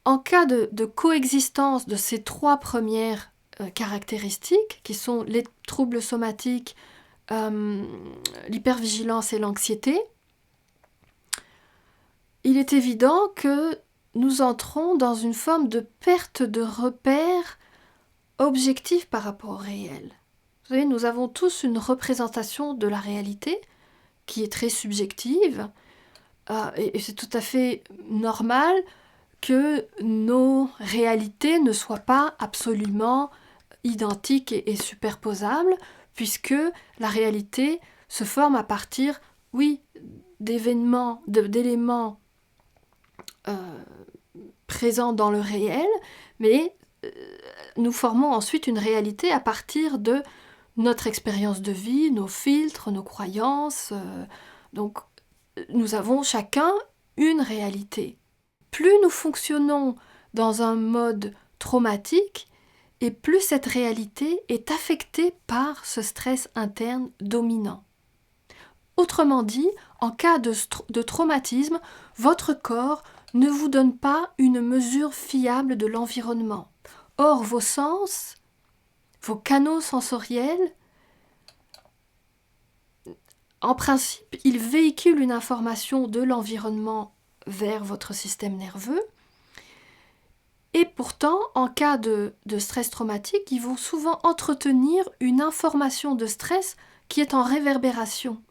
en cas de coexistence de ces trois premières caractéristiques, qui sont les troubles somatiques, l'hypervigilance et l'anxiété, il est évident que nous entrons dans une forme de perte de repère objectif par rapport au réel. Vous savez, nous avons tous une représentation de la réalité qui est très subjective, et c'est tout à fait normal que nos réalités ne soient pas absolument identiques et superposables, puisque la réalité se forme à partir, oui, d'événements, d'éléments présents dans le réel, mais nous formons ensuite une réalité à partir de notre expérience de vie, nos filtres, nos croyances. Donc, nous avons chacun une réalité. Plus nous fonctionnons dans un mode traumatique, et plus cette réalité est affectée par ce stress interne dominant. Autrement dit, en cas de traumatisme, votre corps ne vous donne pas une mesure fiable de l'environnement. Or, vos sens, vos canaux sensoriels, en principe, ils véhiculent une information de l'environnement vers votre système nerveux. Et pourtant, en cas de stress traumatique, ils vont souvent entretenir une information de stress qui est en réverbération.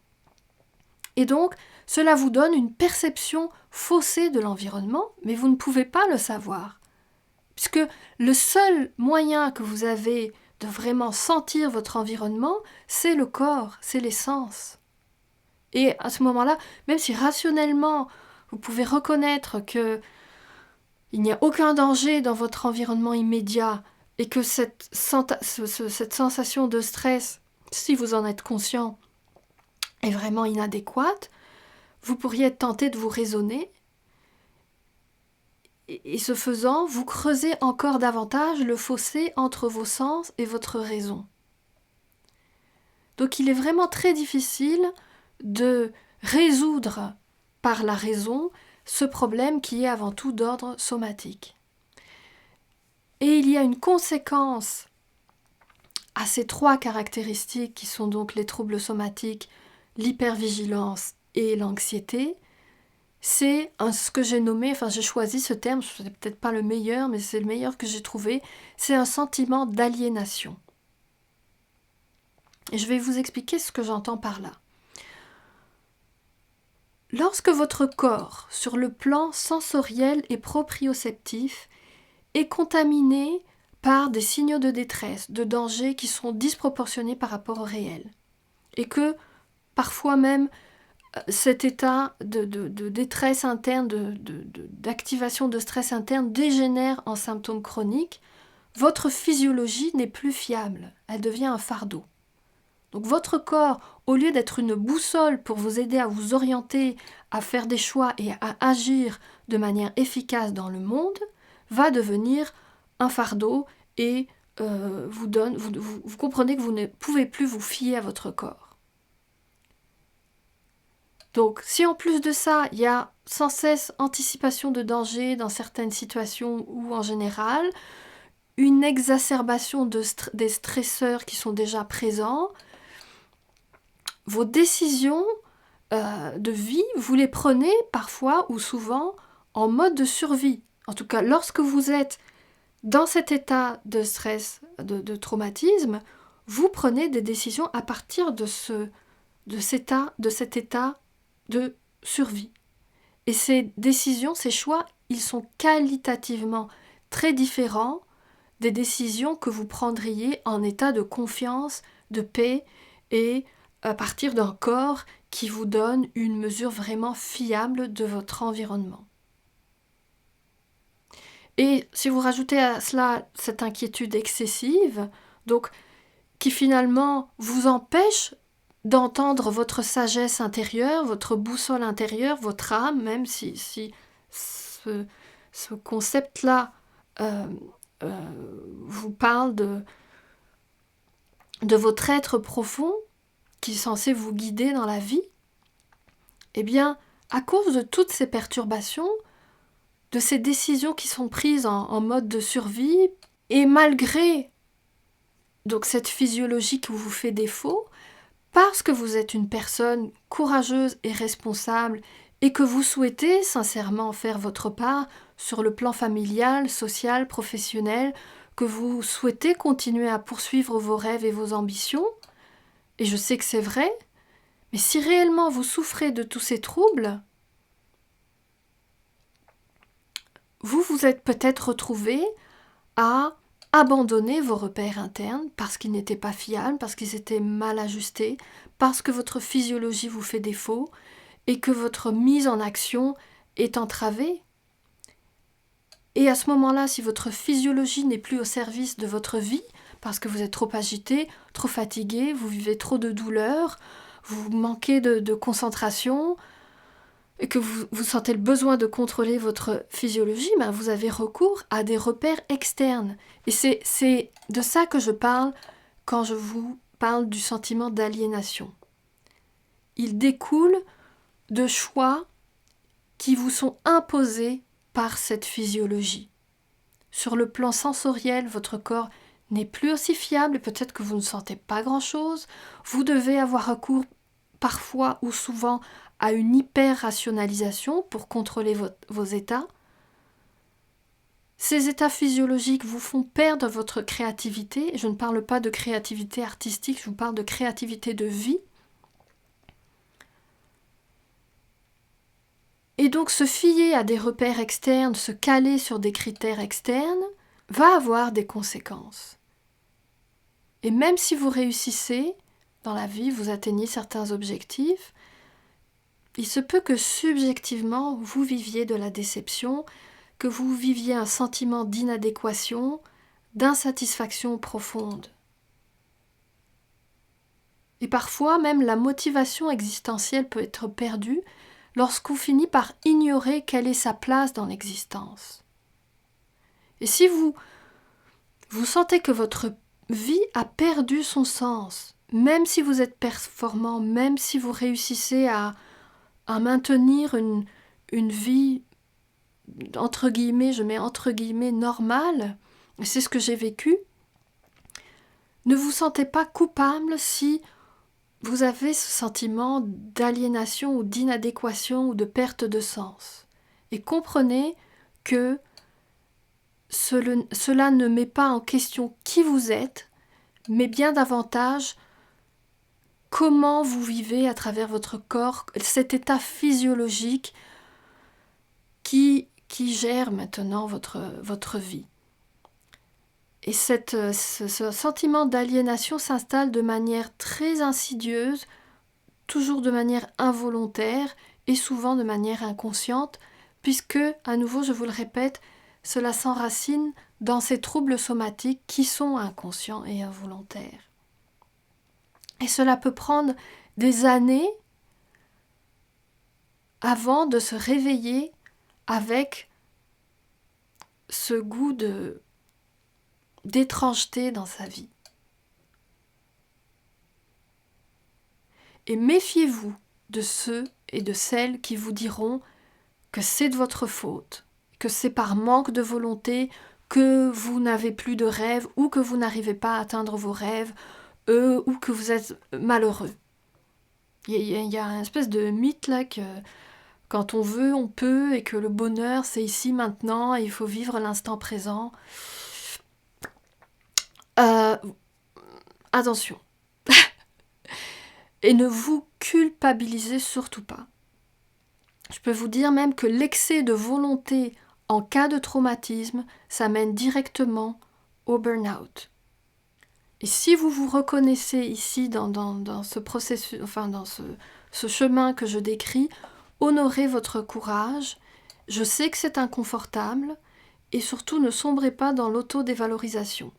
Et donc, cela vous donne une perception faussée de l'environnement, mais vous ne pouvez pas le savoir. Puisque le seul moyen que vous avez de vraiment sentir votre environnement, c'est le corps, c'est les sens. Et à ce moment-là, même si rationnellement, vous pouvez reconnaître que il n'y a aucun danger dans votre environnement immédiat et que cette sensation de stress, si vous en êtes conscient, est vraiment inadéquate, vous pourriez être tenté de vous raisonner et ce faisant, vous creusez encore davantage le fossé entre vos sens et votre raison. Donc il est vraiment très difficile de résoudre par la raison ce problème qui est avant tout d'ordre somatique. Et il y a une conséquence à ces 3 caractéristiques qui sont donc les troubles somatiques, l'hypervigilance et l'anxiété. C'est ce que j'ai nommé, j'ai choisi ce terme, ce n'est peut-être pas le meilleur, mais c'est le meilleur que j'ai trouvé, c'est un sentiment d'aliénation. Et je vais vous expliquer ce que j'entends par là. Lorsque votre corps, sur le plan sensoriel et proprioceptif, est contaminé par des signaux de détresse, de danger qui sont disproportionnés par rapport au réel, et que parfois même cet état de détresse interne, d'activation de stress interne dégénère en symptômes chroniques, votre physiologie n'est plus fiable, elle devient un fardeau. Donc votre corps, au lieu d'être une boussole pour vous aider à vous orienter, à faire des choix et à agir de manière efficace dans le monde, va devenir un fardeau et vous comprenez que vous ne pouvez plus vous fier à votre corps. Donc si en plus de ça, il y a sans cesse anticipation de danger dans certaines situations ou en général, une exacerbation des stresseurs qui sont déjà présents, vos décisions de vie, vous les prenez parfois ou souvent en mode de survie. En tout cas, lorsque vous êtes dans cet état de stress, de traumatisme, vous prenez des décisions à partir de cet état de survie. Et ces décisions, ces choix, ils sont qualitativement très différents des décisions que vous prendriez en état de confiance, de paix et à partir d'un corps qui vous donne une mesure vraiment fiable de votre environnement. Et si vous rajoutez à cela cette inquiétude excessive, donc qui finalement vous empêche d'entendre votre sagesse intérieure, votre boussole intérieure, votre âme, même si ce concept-là vous parle de votre être profond qui est censé vous guider dans la vie, eh bien, à cause de toutes ces perturbations, de ces décisions qui sont prises en mode de survie, et malgré donc cette physiologie qui vous fait défaut, parce que vous êtes une personne courageuse et responsable et que vous souhaitez sincèrement faire votre part sur le plan familial, social, professionnel, que vous souhaitez continuer à poursuivre vos rêves et vos ambitions, et je sais que c'est vrai, mais si réellement vous souffrez de tous ces troubles, vous vous êtes peut-être retrouvé à abandonner vos repères internes parce qu'ils n'étaient pas fiables, parce qu'ils étaient mal ajustés, parce que votre physiologie vous fait défaut et que votre mise en action est entravée. Et à ce moment-là, si votre physiologie n'est plus au service de votre vie, parce que vous êtes trop agité, trop fatigué, vous vivez trop de douleur, vous manquez de concentration, et que vous sentez le besoin de contrôler votre physiologie, ben vous avez recours à des repères externes. Et c'est de ça que je parle quand je vous parle du sentiment d'aliénation. Il découle de choix qui vous sont imposés par cette physiologie. Sur le plan sensoriel, votre corps n'est plus aussi fiable et peut-être que vous ne sentez pas grand-chose. Vous devez avoir recours parfois ou souvent à une hyper-rationalisation pour contrôler vos états. Ces états physiologiques vous font perdre votre créativité. Je ne parle pas de créativité artistique, je vous parle de créativité de vie. Et donc se fier à des repères externes, se caler sur des critères externes, va avoir des conséquences. Et même si vous réussissez dans la vie, vous atteignez certains objectifs, il se peut que subjectivement, vous viviez de la déception, que vous viviez un sentiment d'inadéquation, d'insatisfaction profonde. Et parfois, même la motivation existentielle peut être perdue lorsqu'on finit par ignorer quelle est sa place dans l'existence. Et si vous sentez que votre vie a perdu son sens, même si vous êtes performant, même si vous réussissez à maintenir une vie, entre guillemets, je mets entre guillemets, normale, et c'est ce que j'ai vécu, ne vous sentez pas coupable si vous avez ce sentiment d'aliénation ou d'inadéquation ou de perte de sens. Et comprenez que cela ne met pas en question qui vous êtes, mais bien davantage comment vous vivez à travers votre corps, cet état physiologique qui gère maintenant votre vie. Et ce sentiment d'aliénation s'installe de manière très insidieuse, toujours de manière involontaire et souvent de manière inconsciente, puisque, à nouveau, je vous le répète, cela s'enracine dans ces troubles somatiques qui sont inconscients et involontaires. Et cela peut prendre des années avant de se réveiller avec ce goût d'étrangeté dans sa vie. Et méfiez-vous de ceux et de celles qui vous diront que c'est de votre faute, que c'est par manque de volonté que vous n'avez plus de rêves ou que vous n'arrivez pas à atteindre vos rêves ou que vous êtes malheureux. Il y a une espèce de mythe là que quand on veut, on peut et que le bonheur c'est ici maintenant et il faut vivre l'instant présent. Attention. Et ne vous culpabilisez surtout pas. Je peux vous dire même que l'excès de volonté en cas de traumatisme, ça mène directement au burn-out. Et si vous vous reconnaissez ici dans ce processus, enfin dans ce chemin que je décris, honorez votre courage. Je sais que c'est inconfortable et surtout ne sombrez pas dans l'autodévalorisation.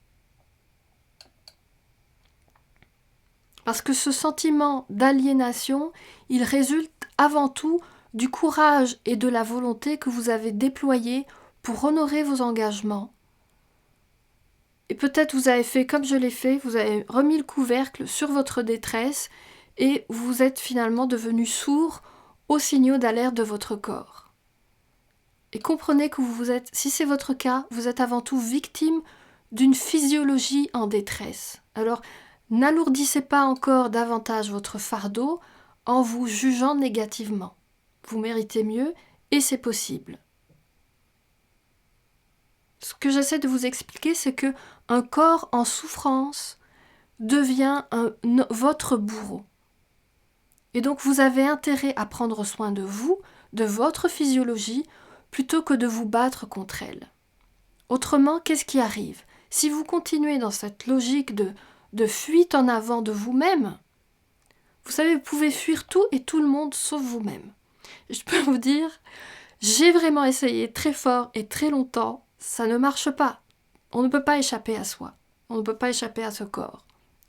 Parce que ce sentiment d'aliénation, il résulte avant tout du courage et de la volonté que vous avez déployés pour honorer vos engagements. Et peut-être vous avez fait comme je l'ai fait, vous avez remis le couvercle sur votre détresse et vous êtes finalement devenu sourd aux signaux d'alerte de votre corps. Et comprenez que vous êtes, si c'est votre cas, vous êtes avant tout victime d'une physiologie en détresse. Alors, n'alourdissez pas encore davantage votre fardeau en vous jugeant négativement. Vous méritez mieux et c'est possible. Ce que j'essaie de vous expliquer, c'est que un corps en souffrance devient votre bourreau. Et donc vous avez intérêt à prendre soin de vous, de votre physiologie, plutôt que de vous battre contre elle. Autrement, qu'est-ce qui arrive ? Si vous continuez dans cette logique de fuite en avant de vous-même, vous savez, vous pouvez fuir tout et tout le monde sauf vous-même. Et je peux vous dire, j'ai vraiment essayé très fort et très longtemps, ça ne marche pas. On ne peut pas échapper à soi. On ne peut pas échapper à ce corps.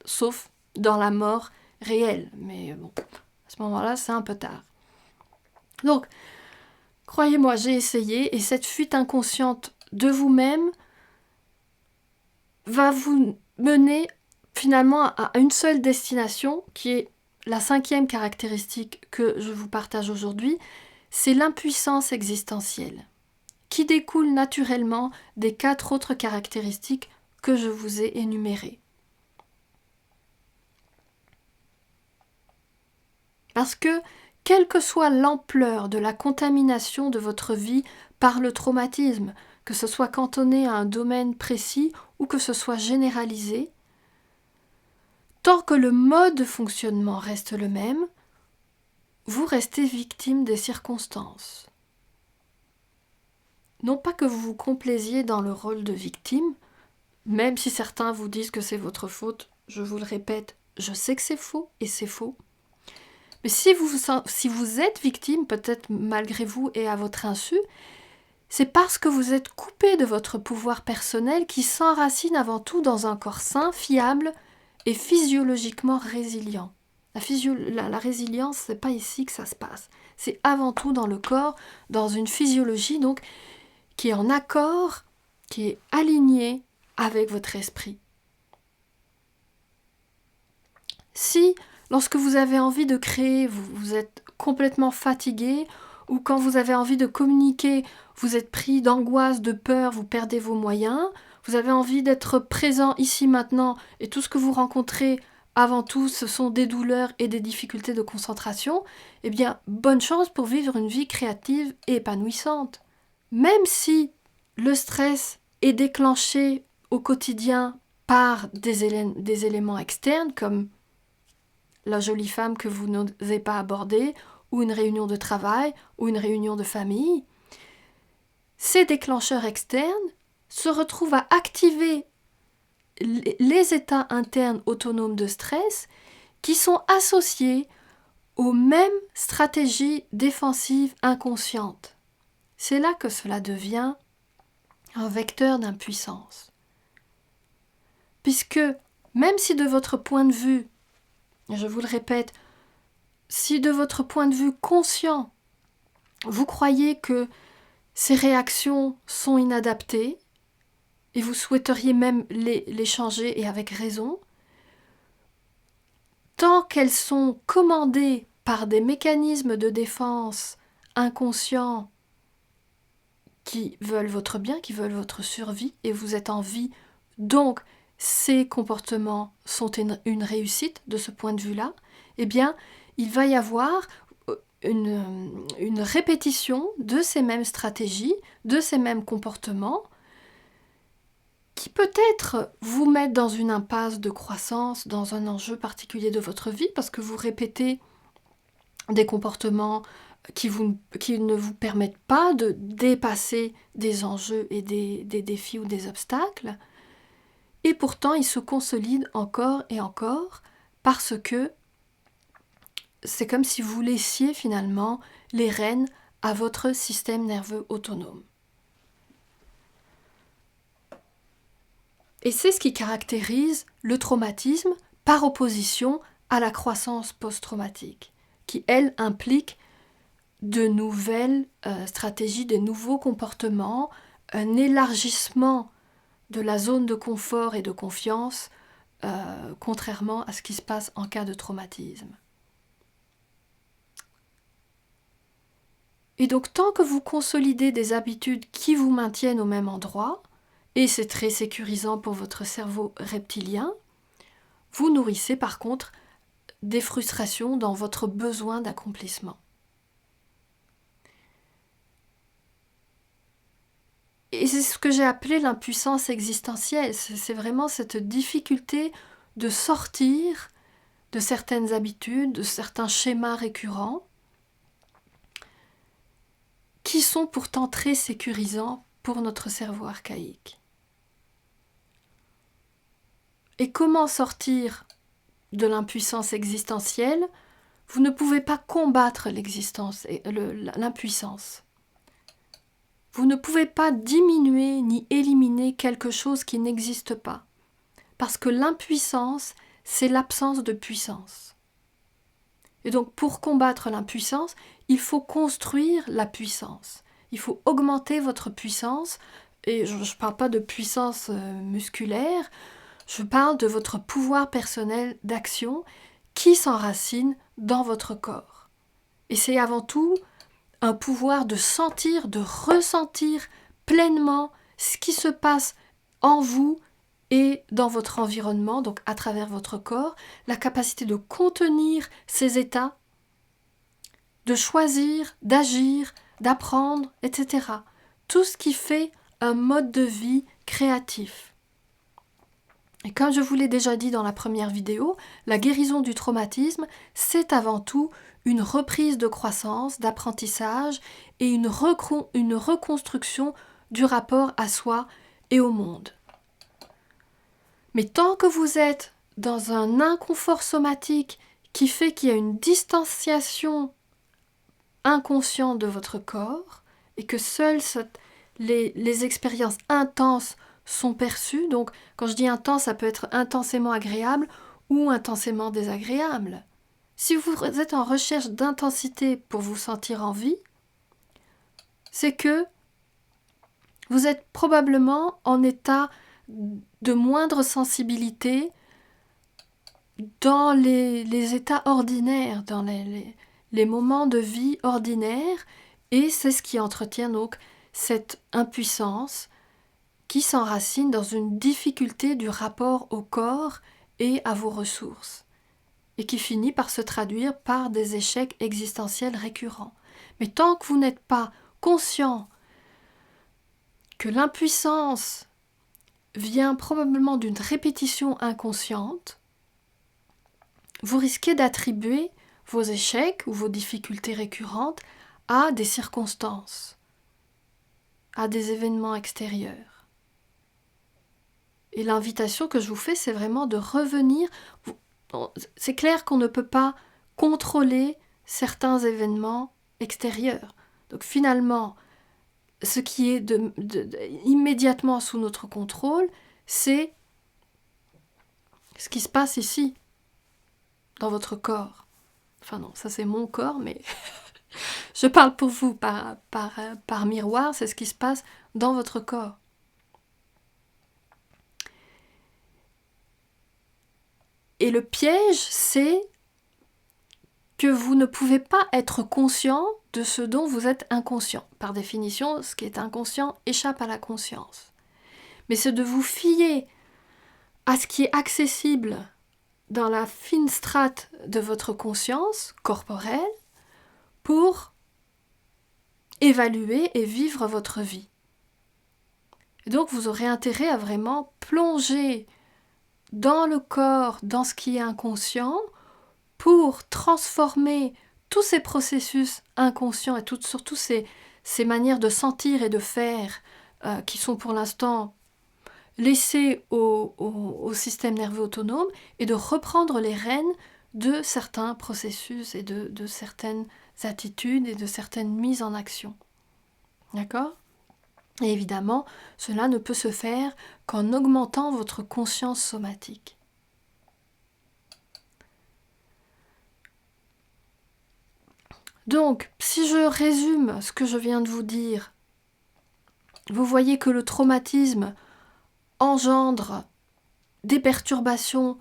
Sauf dans la mort réelle. Mais bon, à ce moment-là, c'est un peu tard. Donc, croyez-moi, j'ai essayé et cette fuite inconsciente de vous-même va vous mener finalement à une seule destination qui est la 5e caractéristique que je vous partage aujourd'hui, c'est l'impuissance existentielle, qui découle naturellement des 4 autres caractéristiques que je vous ai énumérées. Parce que, quelle que soit l'ampleur de la contamination de votre vie par le traumatisme, que ce soit cantonné à un domaine précis ou que ce soit généralisé, tant que le mode de fonctionnement reste le même, vous restez victime des circonstances. Non pas que vous vous complaisiez dans le rôle de victime, même si certains vous disent que c'est votre faute, je vous le répète, je sais que c'est faux et c'est faux. Mais si vous êtes victime, peut-être malgré vous et à votre insu, c'est parce que vous êtes coupé de votre pouvoir personnel qui s'enracine avant tout dans un corps sain, fiable et physiologiquement résilient. La résilience, c'est pas ici que ça se passe. C'est avant tout dans le corps, dans une physiologie donc qui est en accord, qui est alignée avec votre esprit. Si, lorsque vous avez envie de créer, vous êtes complètement fatigué, ou quand vous avez envie de communiquer, vous êtes pris d'angoisse, de peur, vous perdez vos moyens, vous avez envie d'être présent ici maintenant, et tout ce que vous rencontrez avant tout, ce sont des douleurs et des difficultés de concentration, eh bien, bonne chance pour vivre une vie créative et épanouissante. Même si le stress est déclenché au quotidien par des éléments externes, comme la jolie femme que vous n'osez pas aborder, ou une réunion de travail, ou une réunion de famille, ces déclencheurs externes se retrouvent à activer les états internes autonomes de stress qui sont associés aux mêmes stratégies défensives inconscientes. C'est là que cela devient un vecteur d'impuissance. Puisque même si de votre point de vue, je vous le répète, si de votre point de vue conscient, vous croyez que ces réactions sont inadaptées et vous souhaiteriez même les changer et avec raison, tant qu'elles sont commandées par des mécanismes de défense inconscients qui veulent votre bien, qui veulent votre survie, et vous êtes en vie, donc ces comportements sont une réussite de ce point de vue-là, eh bien, il va y avoir une répétition de ces mêmes stratégies, de ces mêmes comportements, qui peut-être vous mettent dans une impasse de croissance, dans un enjeu particulier de votre vie, parce que vous répétez des comportements qui ne vous permettent pas de dépasser des enjeux et des défis ou des obstacles. Et pourtant, ils se consolident encore et encore parce que c'est comme si vous laissiez finalement les rênes à votre système nerveux autonome. Et c'est ce qui caractérise le traumatisme par opposition à la croissance post-traumatique, qui, elle, implique de nouvelles stratégies, de nouveaux comportements, un élargissement de la zone de confort et de confiance, contrairement à ce qui se passe en cas de traumatisme. Et donc, tant que vous consolidez des habitudes qui vous maintiennent au même endroit, et c'est très sécurisant pour votre cerveau reptilien, vous nourrissez par contre des frustrations dans votre besoin d'accomplissement. Et c'est ce que j'ai appelé l'impuissance existentielle. C'est vraiment cette difficulté de sortir de certaines habitudes, de certains schémas récurrents, qui sont pourtant très sécurisants pour notre cerveau archaïque. Et comment sortir de l'impuissance existentielle? Vous ne pouvez pas combattre l'impuissance. Vous ne pouvez pas diminuer ni éliminer quelque chose qui n'existe pas. Parce que l'impuissance, c'est l'absence de puissance. Et donc, pour combattre l'impuissance, il faut construire la puissance. Il faut augmenter votre puissance. Et je ne parle pas de puissance musculaire, je parle de votre pouvoir personnel d'action qui s'enracine dans votre corps. Et c'est avant tout un pouvoir de sentir, de ressentir pleinement ce qui se passe en vous et dans votre environnement, donc à travers votre corps, la capacité de contenir ces états, de choisir, d'agir, d'apprendre, etc. Tout ce qui fait un mode de vie créatif. Et comme je vous l'ai déjà dit dans la première vidéo, la guérison du traumatisme, c'est avant tout une reprise de croissance, d'apprentissage et une reconstruction du rapport à soi et au monde. Mais tant que vous êtes dans un inconfort somatique qui fait qu'il y a une distanciation inconsciente de votre corps et que seules les expériences intenses sont perçues, donc quand je dis intense, ça peut être intensément agréable ou intensément désagréable. Si vous êtes en recherche d'intensité pour vous sentir en vie, c'est que vous êtes probablement en état de moindre sensibilité dans les états ordinaires, dans les moments de vie ordinaires, et c'est ce qui entretient donc cette impuissance qui s'enracine dans une difficulté du rapport au corps et à vos ressources, et qui finit par se traduire par des échecs existentiels récurrents. Mais tant que vous n'êtes pas conscient que l'impuissance vient probablement d'une répétition inconsciente, vous risquez d'attribuer vos échecs ou vos difficultés récurrentes à des circonstances, à des événements extérieurs. Et l'invitation que je vous fais, c'est vraiment de revenir. C'est clair qu'on ne peut pas contrôler certains événements extérieurs. Donc finalement, ce qui est immédiatement sous notre contrôle, c'est ce qui se passe ici, dans votre corps. Enfin non, ça c'est mon corps, mais je parle pour vous par miroir, c'est ce qui se passe dans votre corps. Et le piège, c'est que vous ne pouvez pas être conscient de ce dont vous êtes inconscient. Par définition, ce qui est inconscient échappe à la conscience. Mais c'est de vous fier à ce qui est accessible dans la fine strate de votre conscience corporelle pour évaluer et vivre votre vie. Et donc vous aurez intérêt à vraiment plonger dans le corps, dans ce qui est inconscient, pour transformer tous ces processus inconscients et surtout ces manières de sentir et de faire qui sont pour l'instant laissées au système nerveux autonome, et de reprendre les rênes de certains processus et de certaines attitudes et de certaines mises en action. D'accord ? Et évidemment, cela ne peut se faire qu'en augmentant votre conscience somatique. Donc, si je résume ce que je viens de vous dire, vous voyez que le traumatisme engendre des perturbations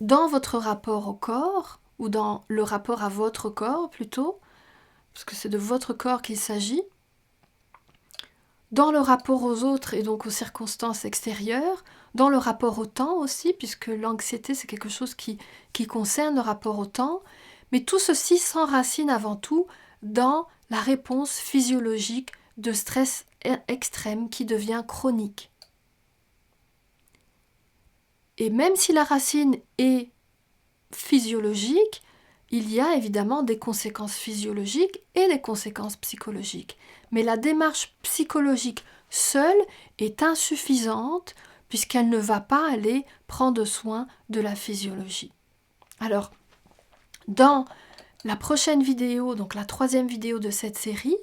dans votre rapport au corps, ou dans le rapport à votre corps plutôt, parce que c'est de votre corps qu'il s'agit, dans le rapport aux autres et donc aux circonstances extérieures, dans le rapport au temps aussi, puisque l'anxiété c'est quelque chose qui concerne le rapport au temps, mais tout ceci s'enracine avant tout dans la réponse physiologique de stress extrême qui devient chronique. Et même si la racine est physiologique, il y a évidemment des conséquences physiologiques et des conséquences psychologiques. Mais la démarche psychologique seule est insuffisante puisqu'elle ne va pas aller prendre soin de la physiologie. Alors, dans la prochaine vidéo, donc la 3e vidéo de cette série,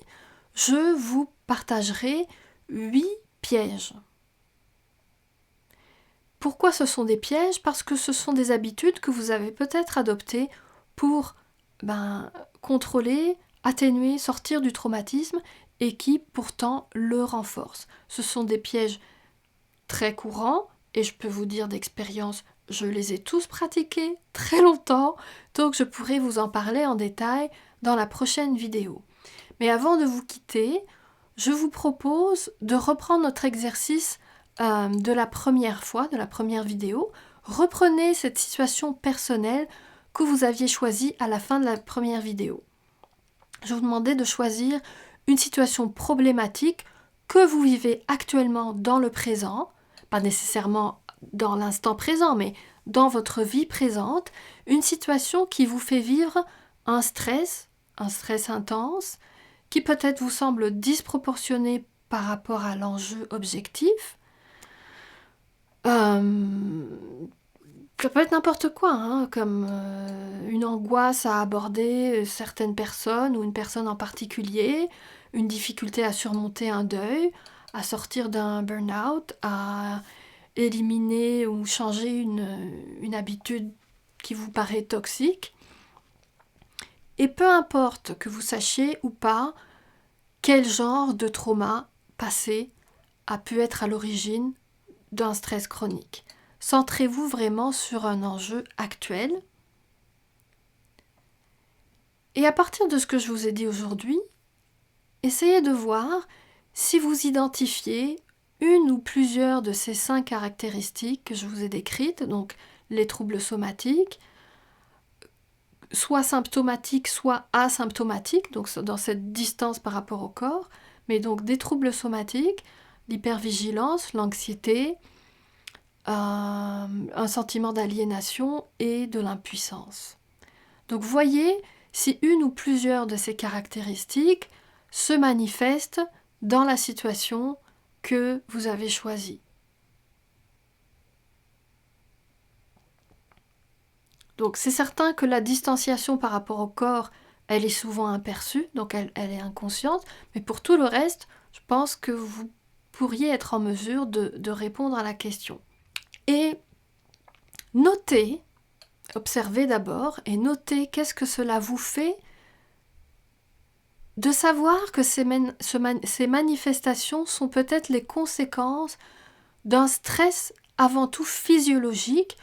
je vous partagerai 8 pièges. Pourquoi ce sont des pièges ? Parce que ce sont des habitudes que vous avez peut-être adoptées pour contrôler, atténuer, sortir du traumatisme et qui pourtant le renforcent. Ce sont des pièges très courants et je peux vous dire d'expérience, je les ai tous pratiqués très longtemps, donc je pourrai vous en parler en détail dans la prochaine vidéo. Mais avant de vous quitter, je vous propose de reprendre notre exercice de la première fois, de la première vidéo. Reprenez cette situation personnelle que vous aviez choisie à la fin de la première vidéo. Je vous demandais de choisir une situation problématique que vous vivez actuellement dans le présent, pas nécessairement dans l'instant présent, mais dans votre vie présente, une situation qui vous fait vivre un stress intense, qui peut-être vous semble disproportionné par rapport à l'enjeu objectif. Ça peut être n'importe quoi, comme une angoisse à aborder certaines personnes ou une personne en particulier, une difficulté à surmonter un deuil, à sortir d'un burn-out, à éliminer ou changer une habitude qui vous paraît toxique. Et peu importe que vous sachiez ou pas quel genre de trauma passé a pu être à l'origine d'un stress chronique. Centrez-vous vraiment sur un enjeu actuel. Et à partir de ce que je vous ai dit aujourd'hui, essayez de voir si vous identifiez une ou plusieurs de ces 5 caractéristiques que je vous ai décrites, donc les troubles somatiques, soit symptomatiques, soit asymptomatiques, donc dans cette distance par rapport au corps, mais donc des troubles somatiques, l'hypervigilance, l'anxiété, un sentiment d'aliénation et de l'impuissance. Donc voyez si une ou plusieurs de ces caractéristiques se manifestent dans la situation que vous avez choisie. Donc c'est certain que la distanciation par rapport au corps, elle est souvent aperçue, donc elle est inconsciente, mais pour tout le reste, je pense que vous pourriez être en mesure de répondre à la question. Et notez, observez d'abord, et notez qu'est-ce que cela vous fait de savoir que ces manifestations sont peut-être les conséquences d'un stress avant tout physiologique,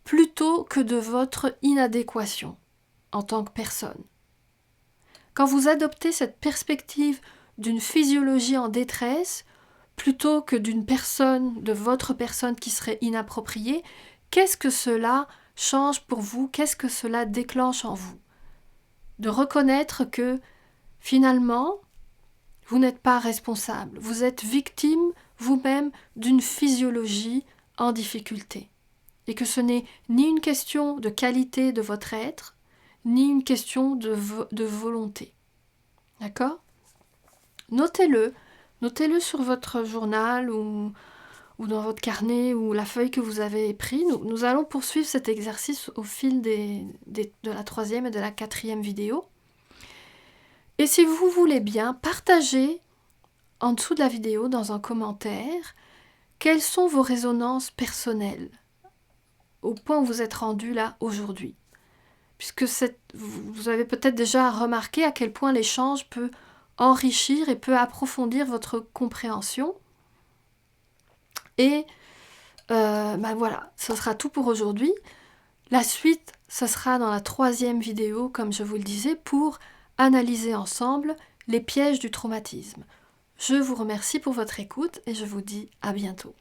plutôt que de votre inadéquation en tant que personne. Quand vous adoptez cette perspective d'une physiologie en détresse, plutôt que d'une personne, de votre personne qui serait inappropriée, qu'est-ce que cela change pour vous? Qu'est-ce que cela déclenche en vous? De reconnaître que finalement, vous n'êtes pas responsable, vous êtes victime vous-même d'une physiologie en difficulté. Et que ce n'est ni une question de qualité de votre être, ni une question de volonté. D'accord ? Notez-le. Notez-le sur votre journal ou dans votre carnet ou la feuille que vous avez prise. Nous allons poursuivre cet exercice au fil de la 3e et de la 4e vidéo. Et si vous voulez bien, partagez en dessous de la vidéo, dans un commentaire, quelles sont vos résonances personnelles au point où vous êtes rendu là aujourd'hui. Puisque vous avez peut-être déjà remarqué à quel point l'échange peut enrichir et peut approfondir votre compréhension. Et voilà, ce sera tout pour aujourd'hui. La suite, ce sera dans la 3e vidéo, comme je vous le disais, pour analyser ensemble les pièges du traumatisme. Je vous remercie pour votre écoute et je vous dis à bientôt.